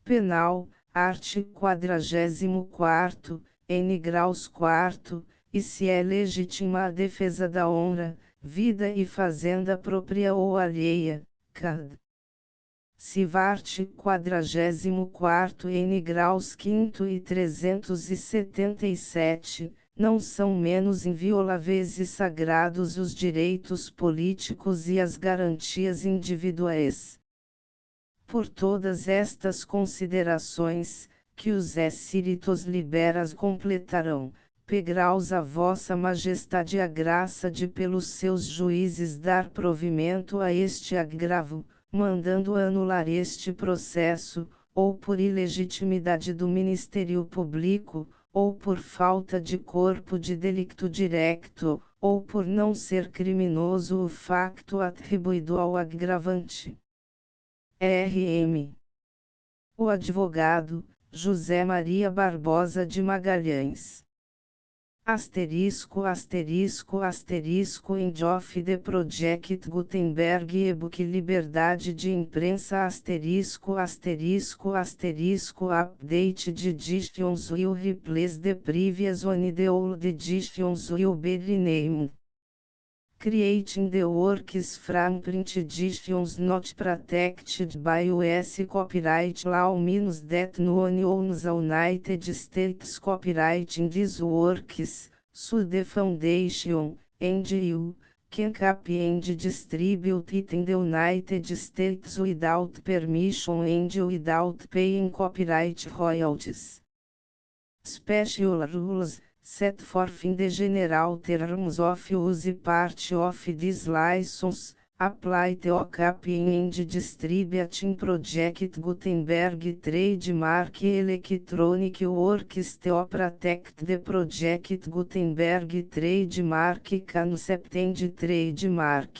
Penal, art. 44º, n. graus 4º, e se é legítima a defesa da honra, vida e fazenda própria ou alheia, cad. Civart 44º, n. graus 5º e 377, não são menos invioláveis e sagrados os direitos políticos e as garantias individuais. Por todas estas considerações, que os espíritos liberas completarão, pegraus a vossa majestade a graça de pelos seus juízes dar provimento a este agravo, mandando anular este processo, ou por ilegitimidade do Ministério Público, ou por falta de corpo de delicto direto, ou por não ser criminoso o facto atribuído ao agravante. R.M. O advogado, José Maria Barbosa de Magalhães. End of the Project Gutenberg e-book Liberdade de imprensa update de editions will replace the previous one the old editions will be renamed. Creating the works from print editions not protected by US copyright law means that no one owns a United States copyright in these works, so the foundation, and you, can copy and distribute it in the United States without permission and without paying copyright royalties. Special rules, set forth in the general terms of use part of this license, apply to copying and distributing Project Gutenberg trademark electronic works to protect the Project Gutenberg trademark concept and trademark.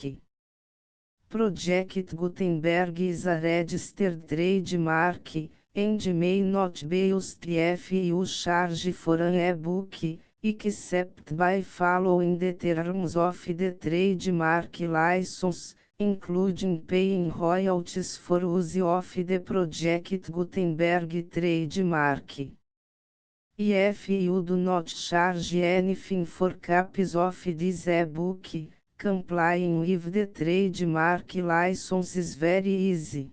Project Gutenberg is a registered trademark, and may not be used if you charge for an e-book, except by following the terms of the trademark license, including paying royalties for use of the Project Gutenberg trademark. If you do not charge anything for copies of this e-book, complying with the trademark license is very easy.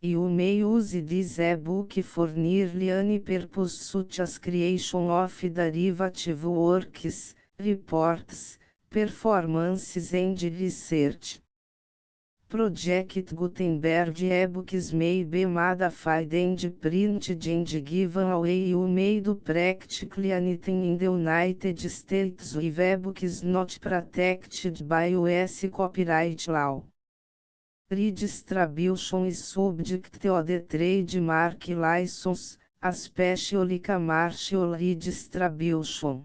You may use this e-book for nearly any purpose such as creation of derivative works, reports, performances and research. Project Gutenberg e-books may be modified and printed and given away. You may do practically anything in the United States with e-books not protected by US copyright law. Redistribution is subject to the trademark license, especially commercial redistribution.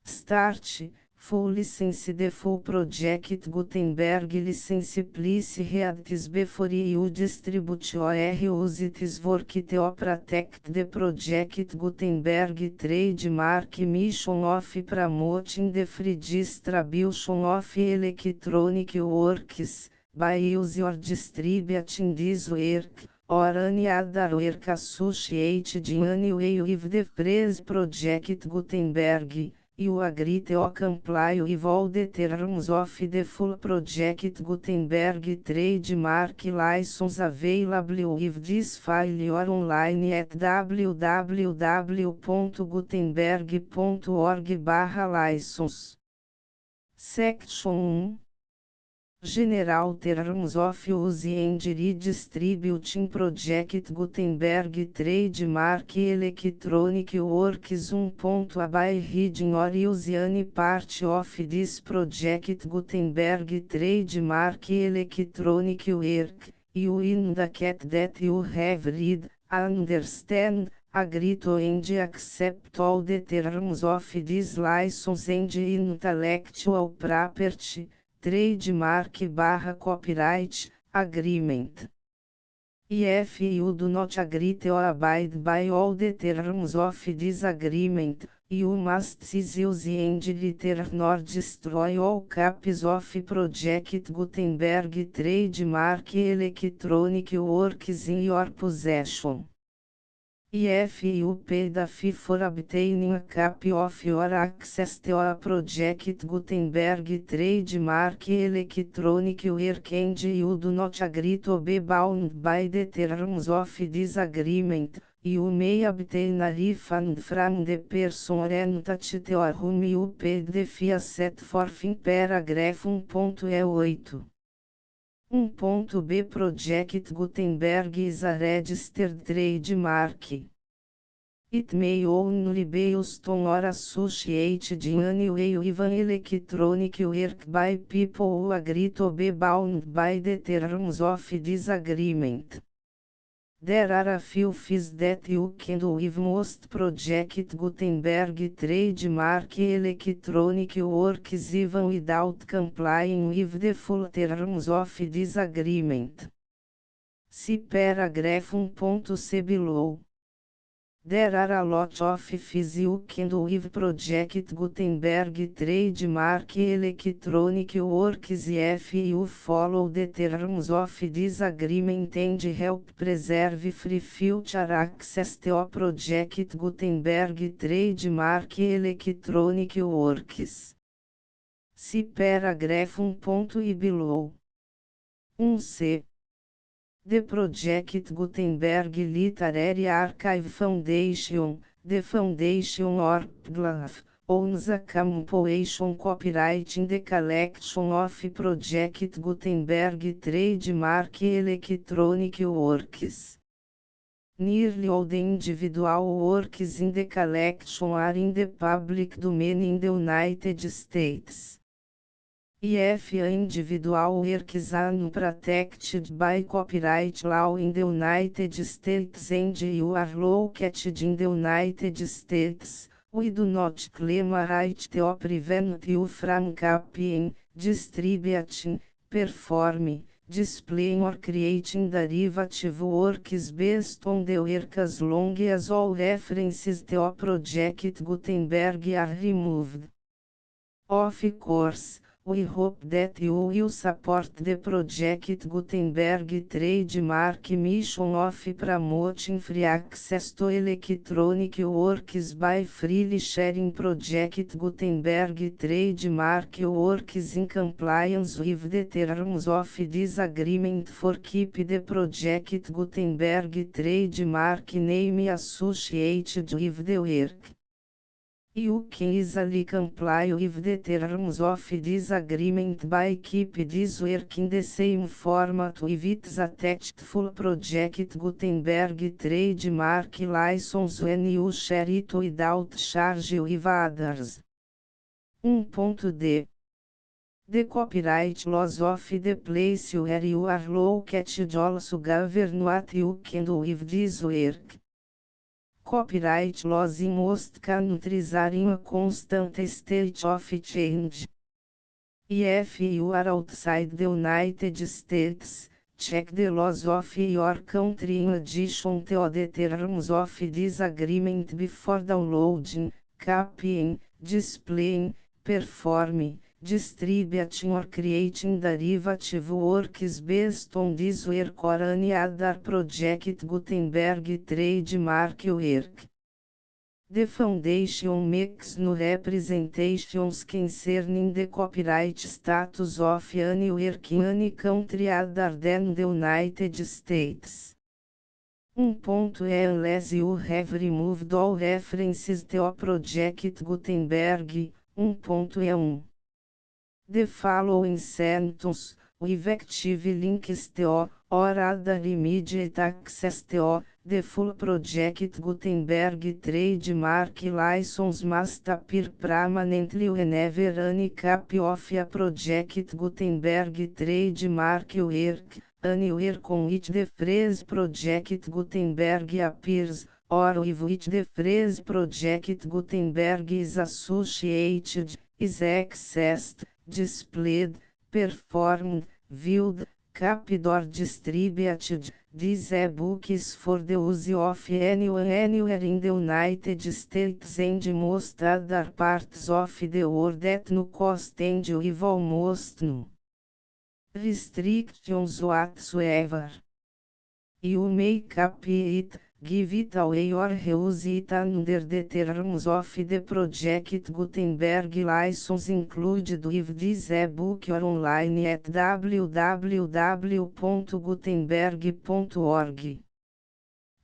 Start, Full license the full project Gutenberg license please read this before you distribute or use this work to protect the project Gutenberg trademark mission of promoting the free distribution of electronic works, by use or distributing this work, or any other work associated in any way with the praise project Gutenberg. You agree to comply with all the terms of the full project Gutenberg trademark license available with this file or online at www.gutenberg.org/license. Section 1. General Terms of Use and Redistributing Project Gutenberg Trademark Electronic Works 1. By reading or use any part of this project Gutenberg Trademark Electronic Work, you indicate that you have read, understand, agree to and accept all the terms of this license and intellectual property, trademark/copyright, agreement. If you do not agree to abide by all the terms of this agreement, you must cease use and return or destroy all copies of Project Gutenberg trademark electronic works in your possession. If you paid a fee for obtaining a copy of your access to a Project Gutenberg trademark electronic work and you do not agree to be bound by the terms of this agreement, you may obtain a refund from the person or entity to whom you paid the fee set forth in paragraph 1.8. 1.b Project Gutenberg is a registered trademark. It may only be used on or associated in any way with an electronic work by people who agree to be bound by the terms of this agreement. There are a few fees that you can do with most Project Gutenberg trademark electronic works even without complying with the full terms of this agreement. See paragraph 1.c below. There are a lot of fees you can do with Project Gutenberg trademark electronic works if you follow the terms of this agreement and help preserve free future access to Project Gutenberg trademark electronic works. See paragraph 1.i below. 1c. The Project Gutenberg Literary Archive Foundation, the Foundation or PGLAF, owns a compilation copyright in the collection of Project Gutenberg trademark electronic works. Nearly all the individual works in the collection are in the public domain in the United States. If individual works are protected by copyright law in the United States and you are located in the United States, we do not claim a right to prevent you from copying, distributing, performing, displaying or creating derivative works based on the work as long as all references to Project Gutenberg are removed. Of course, we hope that you will support the Project Gutenberg trademark mission of promoting free access to electronic works by freely sharing Project Gutenberg trademark works in compliance with the terms of this agreement for keep the Project Gutenberg trademark name associated with the work. You can easily comply with the terms of this agreement by keep this work in the same format with its attached full Project Gutenberg trademark license when you share it without charge with others. 1.d. The copyright laws of the place where you are located also govern what you can do with this work. Copyright laws in most countries are in a constant state of change. If you are outside the United States, check the laws of your country in addition to the terms of this agreement before downloading, copying, displaying, performing, distributing or creating derivative works based on this work or any other Project Gutenberg trademark work. The Foundation makes no representations concerning the copyright status of any work in any country other than the United States. Unless you have removed all references to Project Gutenberg. 1.1. The following sentence, with active links to, or other immediate access to, the full Project Gutenberg trademark license must appear permanently whenever any copy of a Project Gutenberg trademark work, anywhere on which the phrase Project Gutenberg appears, or with which the phrase Project Gutenberg is associated, is accessed, displayed, performed, viewed, copied or distributed. This e-book is for the use of anyone anywhere in the United States and most other parts of the world at no cost and with almost no restrictions whatsoever. You may copy it, give it away or reuse it under the terms of the Project Gutenberg license included with this e-book or online at www.gutenberg.org.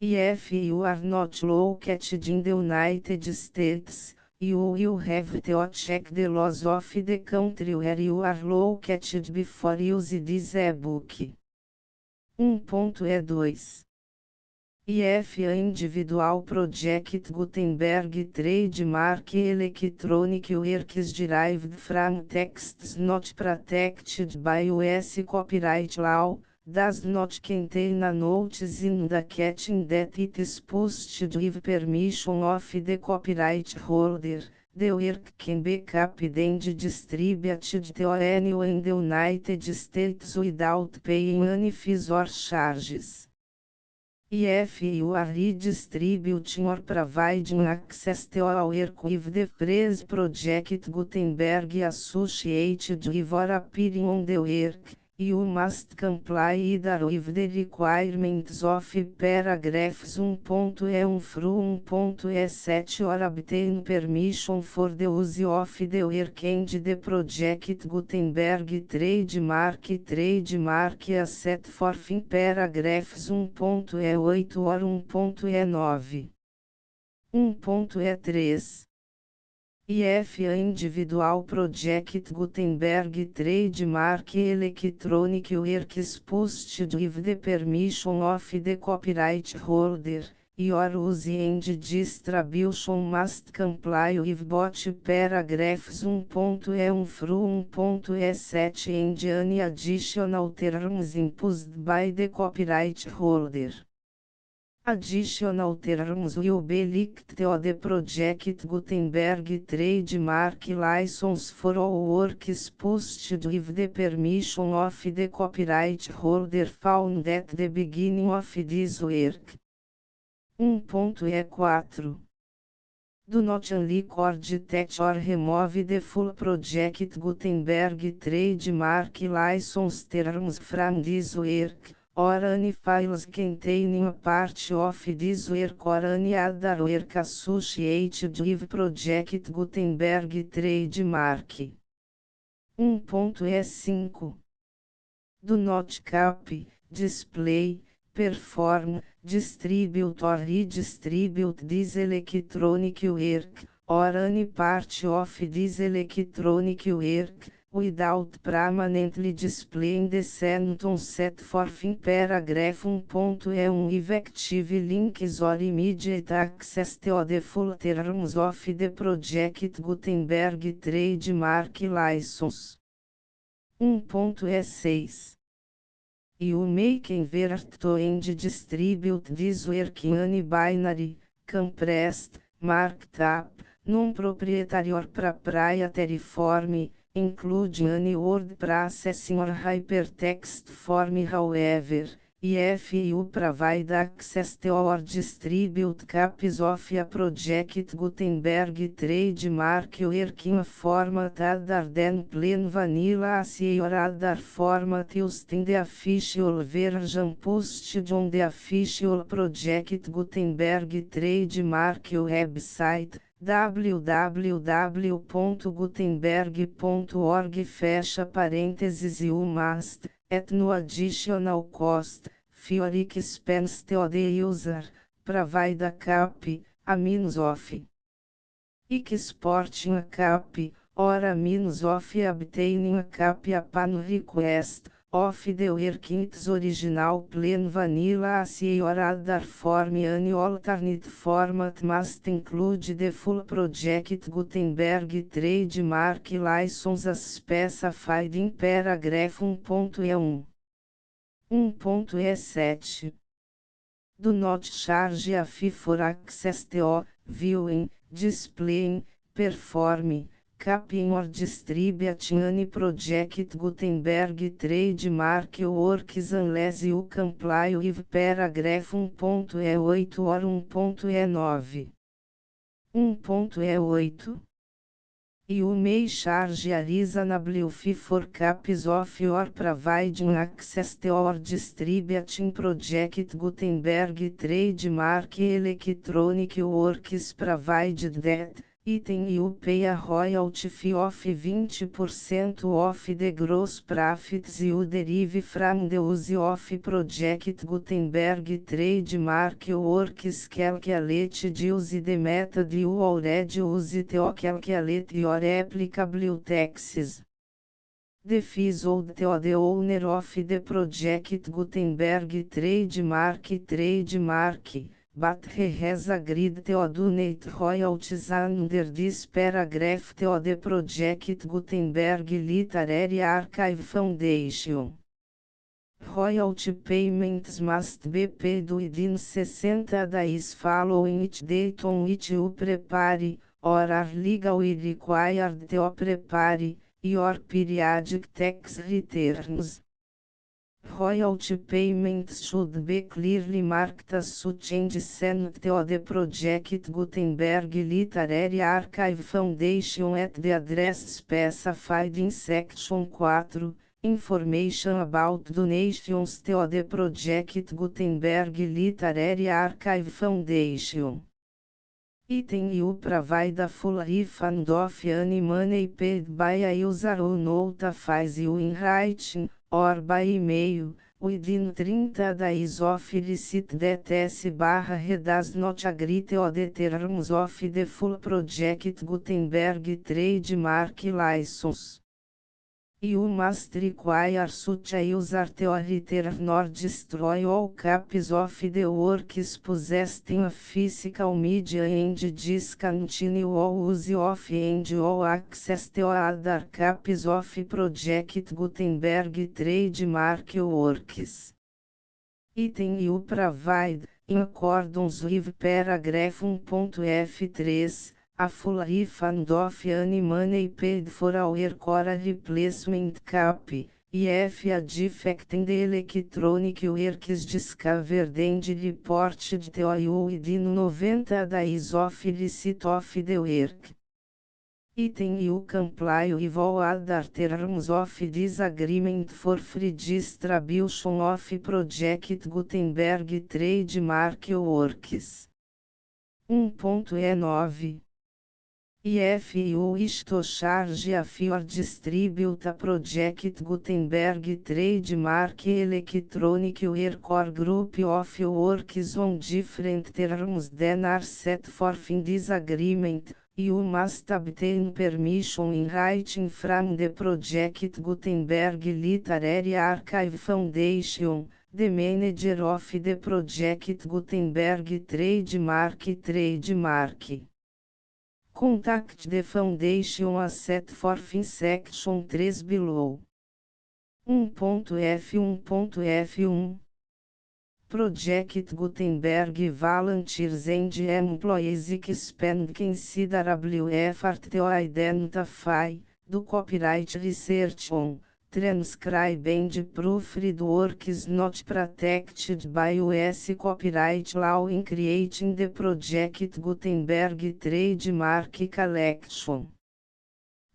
If you are not located in the United States, you will have to check the laws of the country where you are located before use this e-book. 1.2. If a individual Project Gutenberg trademark electronic works derived from texts not protected by US copyright law, does not contain a notice indicating that it is posted with permission of the copyright holder, the work can be copied and distributed to anyone in the United States without paying any fees or charges. If you are redistributing or providing access to a work with the phrase Project Gutenberg associated with or appearing on the work, you must comply either with the requirements of paragraphs 1.1 through 1.7 or obtain permission for the use of the work and the Project Gutenberg trademark as set forth in paragraphs 1.8 or 1.9. 1.3. If a individual Project Gutenberg trademark electronic works posted with the permission of the copyright holder, your use and distribution must comply with both paragraphs 1.1 through 1.7 and any additional terms imposed by the copyright holder. Additional terms will be linked to the Project Gutenberg trademark license for all works posted with the permission of the copyright holder found at the beginning of this work. 1.4. Do not unrecord that or remove the full Project Gutenberg trademark license terms from this work, or any files containing a part of this work or any other work associated with Project Gutenberg trademark. 1.5. Do not copy, display, perform, distribute or redistribute this electronic work, or any part of this electronic work, without permanently displaying the sentence set forth in paragraph 1.1 with active links or immediate access to the full terms of the Project Gutenberg trademark license. 1.6. You may convert to and distribute this work in any binary, compressed, marked up, non-proprietary proprietary include any word processing or hypertext form. However, if you provide access to or distribute copies of a project Gutenberg trademark working format other than plain vanilla ASCII or other format used in the official version posted on the official project Gutenberg trademark website, www.gutenberg.org, fecha parênteses, you must, at no additional cost, for expense to the user, provide a copy, a means of exporting a copy, or a means of obtaining a copy upon request, of the work in its original plain vanilla ASCII or other form. Any alternate format must include the full project Gutenberg trademark license as specified in paragraph 1.E1. 1.E7. Do not charge a fee for access to, viewing, displaying, performing, copying or distributing any project Gutenberg trademark works unless you comply with paragraph 1.E8 or 1.E9. 1.E8. You may charge a reasonable fee for copies of your providing access to or distributing project Gutenberg trademark electronic works provided that, item you pay a royalty fee of 20% of the gross profits you derive from the use of project Gutenberg trademark works calculated use the method you already use to calculate your applicable taxes. The fees owed to the owner of the project Gutenberg trademark, but he has agreed to donate royalties under this paragraph to the project Gutenberg Literary Archive Foundation. Royalty payments must be paid within 60 days following each date on which you prepare, or are legally required to prepare, your periodic tax returns. Royalty payments should be clearly marked as such and sent to the project Gutenberg Literary Archive Foundation at the address specified in Section 4, Information about donations to the project Gutenberg Literary Archive Foundation. Item you provide a full refund of any money paid by a user who notifies you in writing, or by email, within 30 days of receipt that S/he does not agree to the terms of the full project Gutenberg trademark license. You must require such a user to return or destroy all copies of the works possessed in a physical media and discontinue all use of and all access to other copies of project Gutenberg trademark works. Item you provide, in accordance with paragraph 1.F3, a full refund of any money paid for a work or a replacement copy, if a defect in the electronic work is discovered and reported to you within 90 days of receipt of the work. Item you comply with all other terms of this agreement for free distribution of project Gutenberg trademark works. 1.E9. If you wish to charge a fee or distribute a project Gutenberg trademark electronic work or group of works on different terms than are set forth in this agreement, you must obtain permission in writing from the project Gutenberg Literary Archive Foundation, the manager of the project Gutenberg trademark. Contact the foundation as set forth in section 3 below. 1.F1.F1 Project Gutenberg Volunteers and Employees Expand Considerable Effort to Identify, do Copyright Research on, Transcribe and Proofread Works Not Protected by US Copyright Law in Creating the Project Gutenberg Trademark Collection.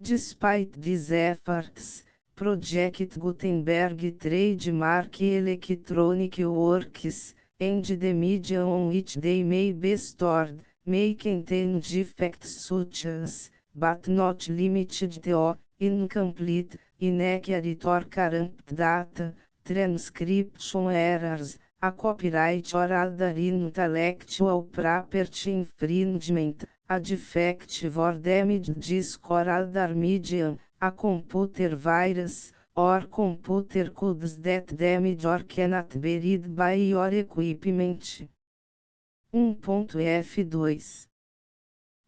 Despite these efforts, Project Gutenberg Trademark Electronic Works, and the media on which they may be stored, may contain defects such as, but not limited to, incomplete, inaccurate or corrupt data, transcription errors, a copyright or other intellectual property infringement, a defective or damaged disk or other medium, a computer virus, or computer codes that damage or cannot be read by your equipment. 1.F2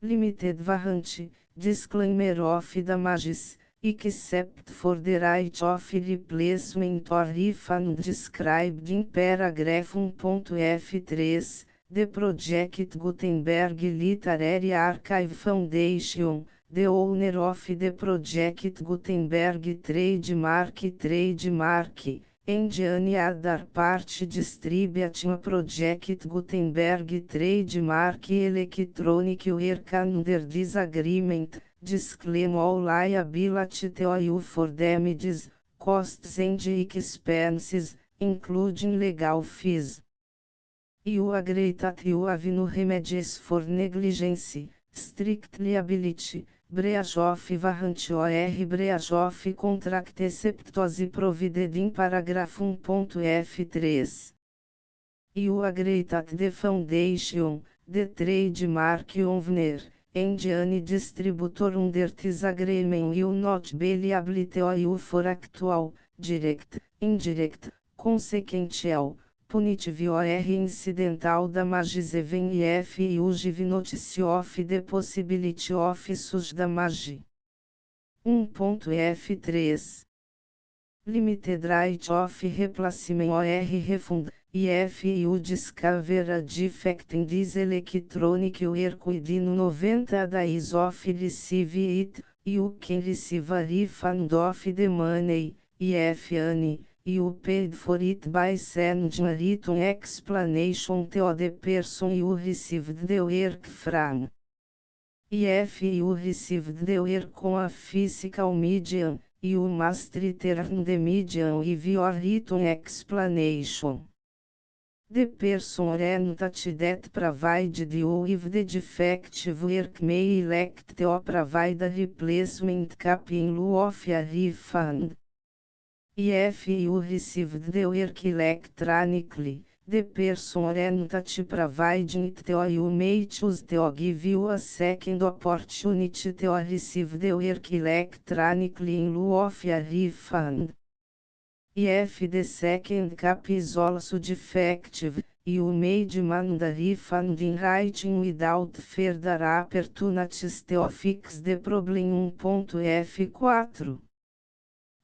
Limited Warranty, Disclaimer of damages, except for the right of replacement or refund described in paragraph 1.F3, the Project Gutenberg Literary Archive Foundation, the owner of the Project Gutenberg Trademark, and any other party distributing Project Gutenberg Trademark Electronic Work under this agreement, disclaim all liability to you for damages, costs and expenses, including legal fees. You agree that you have no remedies for negligence, strict liability, breach of warranty or breach of contract except as provided in paragraph 1.F3. You agree that the foundation, the trademark owner, and any distributor under this agreement will not be liable to you for actual, direct, indirect, consequential, punitive or incidental damages even if you give notice of the possibility of such damage. 1.F3 Limited right of replacement or refund, if you discover a defect in this electronic work within 90 days of receive it, you can receive a refund of the money, if any. You paid for it by sending a written explanation to the person you received the work from. If you received the work on a physical medium, you must return the medium with your written explanation. The person or entity that provided you with the defective work may elect to provide a replacement copy in lieu of a refund. If you received the work electronically, the person or entity providing it to you may choose to give you a second opportunity to receive the work electronically in lieu of a refund. If the second copy is also defective, you may demand a refund in writing without further opportunities to fix the problem. 1.F4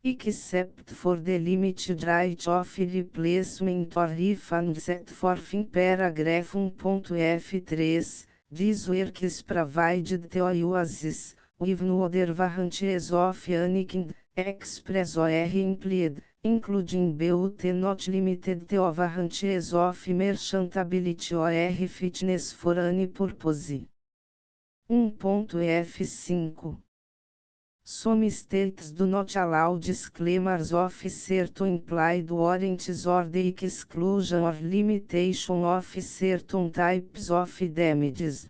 Except for the limited right of replacement or refund set forth in paragraph 1.F3, this work is provided to you as is, with no other warranties of any kind, express or implied, including but not limited to warranties of merchantability or fitness for any purpose. 1.F5 Some states do not allow disclaimers of certain implied warranties or the exclusion or limitation of certain types of damages.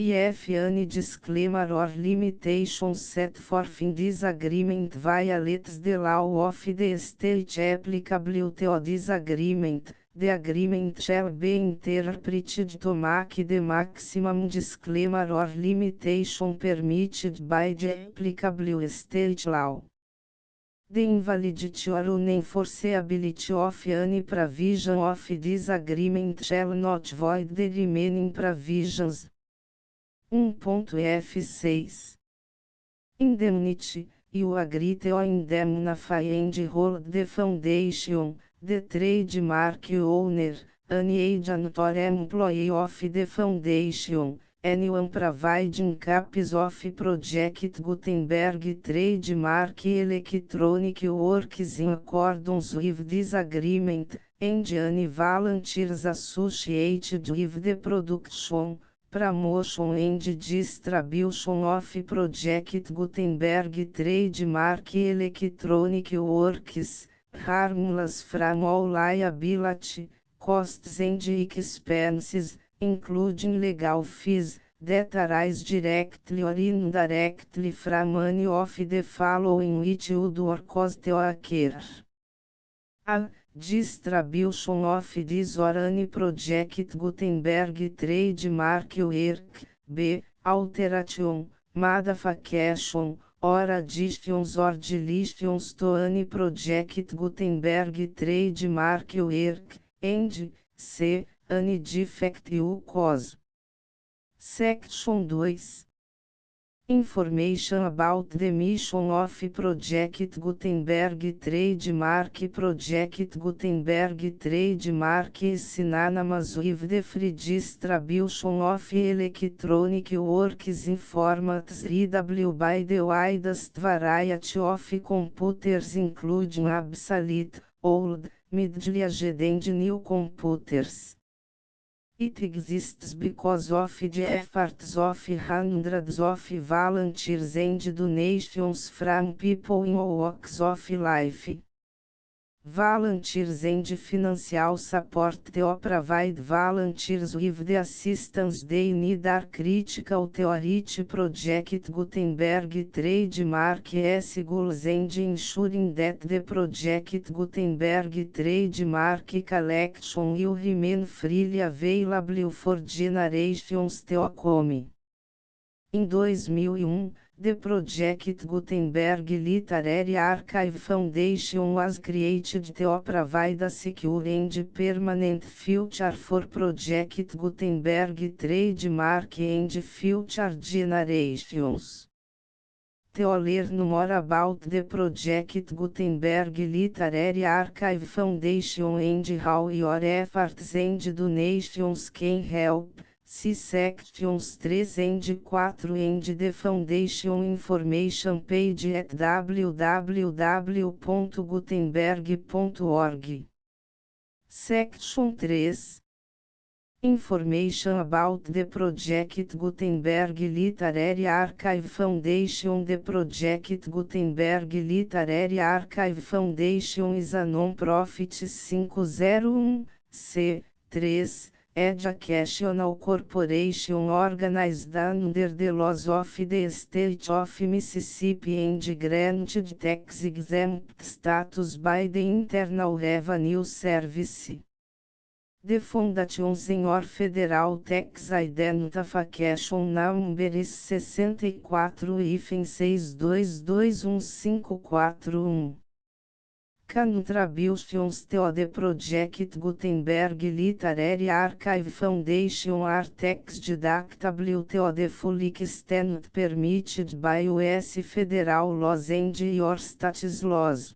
If any disclaimer or limitation set forth in this agreement violates the law of the state applicable to this agreement, the agreement shall be interpreted to make the maximum disclaimer or limitation permitted by the applicable state law. The invalidity or unenforceability of any provision of this agreement shall not void the remaining provisions. 1.F6 Indemnity, you agree to indemnify and hold the foundation, the trademark owner, any agent or employee of the foundation, anyone providing copies of Project Gutenberg trademark electronic works in accordance with this agreement, and any volunteers associated with the production, promotion and distribution of Project Gutenberg trademark electronic works, harmless from all liability, costs and expenses, including legal fees, that arise directly or indirectly from any of the following which would or cost or occur. A. Distribution of this or any Project Gutenberg trademark work. B. Alteration, modification, or additions or deletions to any Project Gutenberg trademark work, and C. Any defect you cause. Section 2. Information about the mission of Project Gutenberg trademark. Project Gutenberg trademark is synonymous with the free distribution of electronic works in formats readable by the widest variety of computers, including obsolete, old, middle-aged and new computers. It exists because of the efforts of hundreds of volunteers and donations from people in all walks of life. Volunteers and financial support to provide volunteers with the assistance they need are critical to reach Project Gutenberg trademark's goals and ensuring that the Project Gutenberg trademark collection will remain freely available for generations to come. Em 2001, the Project Gutenberg Literary Archive Foundation was created to provide a secure and permanent future for Project Gutenberg trademark and future generations. To learn more about the Project Gutenberg Literary Archive Foundation and how your efforts and donations can help, see sections 3 and 4 and the Foundation information page at www.gutenberg.org. Section 3. Information about the Project Gutenberg Literary Archive Foundation. The Project Gutenberg Literary Archive Foundation is a non-profit 501(c)(3) educational corporation organized under the laws of the State of Mississippi and granted tax-exempt status by the Internal Revenue Service. The Foundation's Senhor Federal Tax Identification Number is 64-6221541. Contributions to the Project Gutenberg Literary Archive Foundation are tax deductible to the full extent permitted by U.S. federal laws and your state's laws.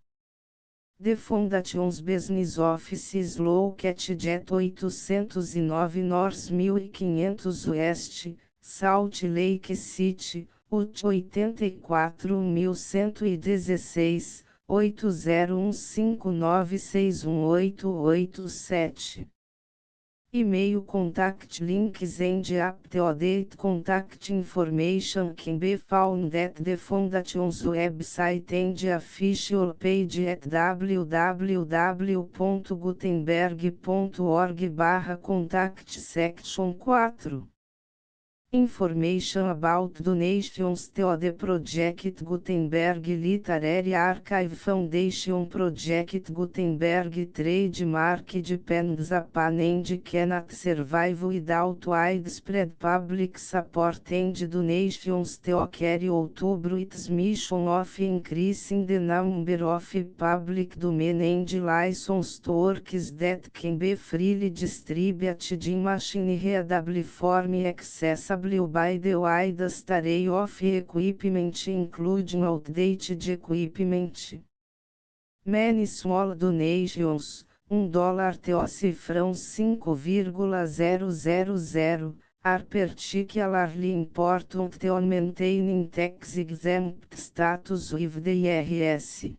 The Foundation's business office is located at 809 North 1500 West, Salt Lake City, Utah 84116, 8015961887. E-mail contact links and up-to-date contact information can be found at the Foundation's website and official page at www.gutenberg.org/contact. Section 4. Information about donations to the Project Gutenberg Literary Archive Foundation. Project Gutenberg trademark depends upon and cannot survive without widespread public support and donations to carry out its mission of increasing the number of public domain and licensed works that can be freely distributed in machine-readable form accessible by the widest array of equipment, including outdated equipment. Many small donations, $1 TO cifrão 5,000, are particularly important to maintaining tax exempt status with the IRS.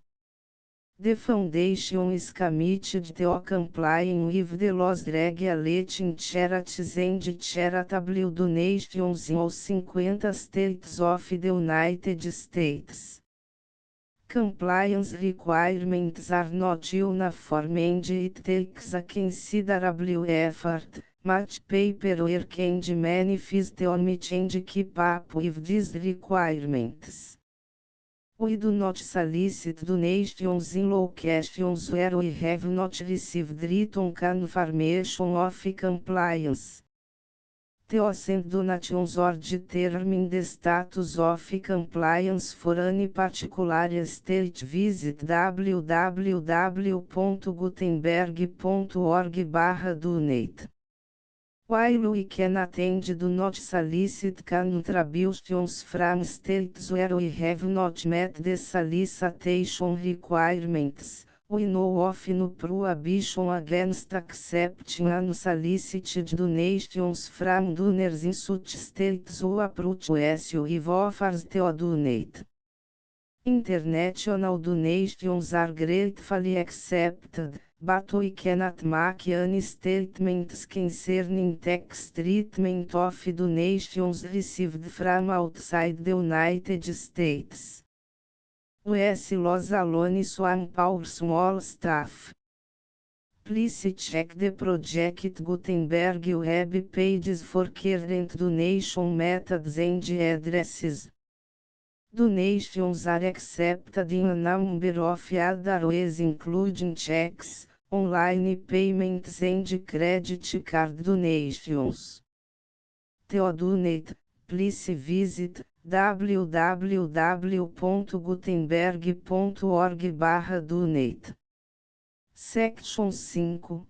The foundation is committed to complying with the laws regulating charities and charitable donations in all 50 states of the United States. Compliance requirements are not uniform and it takes a considerable effort, much paperwork and manifest on it and keep up with these requirements. We do not solicit donations in locations where we have not received written confirmation of compliance. To send donations or determine the status of compliance for any particular state, visit www.gutenberg.org/donate. While we can attend do not solicit contributions from states where we have not met the solicitation requirements, we know of no prohibition against accepting unsolicited donations from donors in such states who approach us with offers to donate. International donations are gratefully accepted, but we cannot make any statements concerning tax treatment of donations received from outside the United States. US laws alone swamp our small staff. Please check the Project Gutenberg web pages for current donation methods and addresses. Donations are accepted in a number of other ways including checks, online payments and credit card donations. To donate, please visit www.gutenberg.org/donate. Section 5.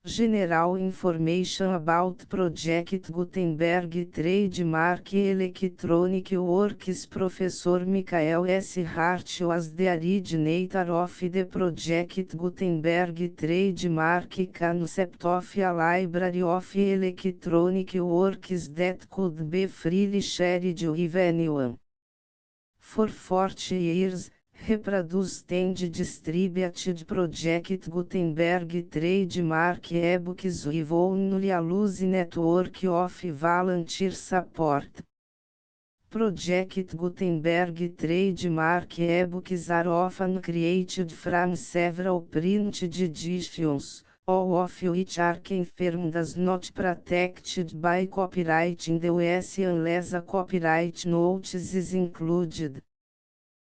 General Information about Project Gutenberg Trademark Electronic Works. Professor Michael S. Hart was the originator of the Project Gutenberg Trademark concept of a library of electronic works that could be freely shared with anyone. For 40 years, reproduced and distributed Project Gutenberg trademark ebooks with only a loose network of volunteer support. Project Gutenberg trademark ebooks are often created from several printed editions, all of which are confirmed as not protected by copyright in the US unless a copyright notice is included.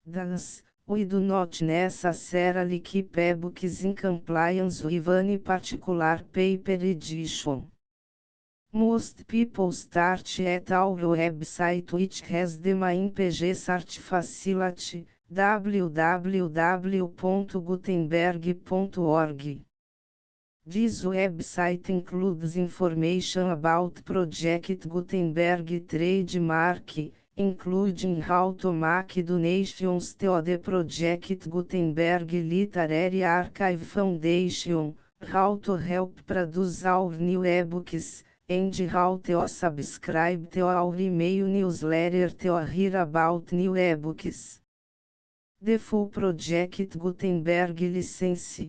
Thus, we do not necessarily keep ebooks in compliance with any particular paper edition. Most people start at our website, which has the main page search facility, www.gutenberg.org. This website includes information about Project Gutenberg trademark, including how to make donations to the Project Gutenberg Literary Archive Foundation, how to help produce our new ebooks, and how to subscribe to our email newsletter to hear about new ebooks. The full Project Gutenberg license.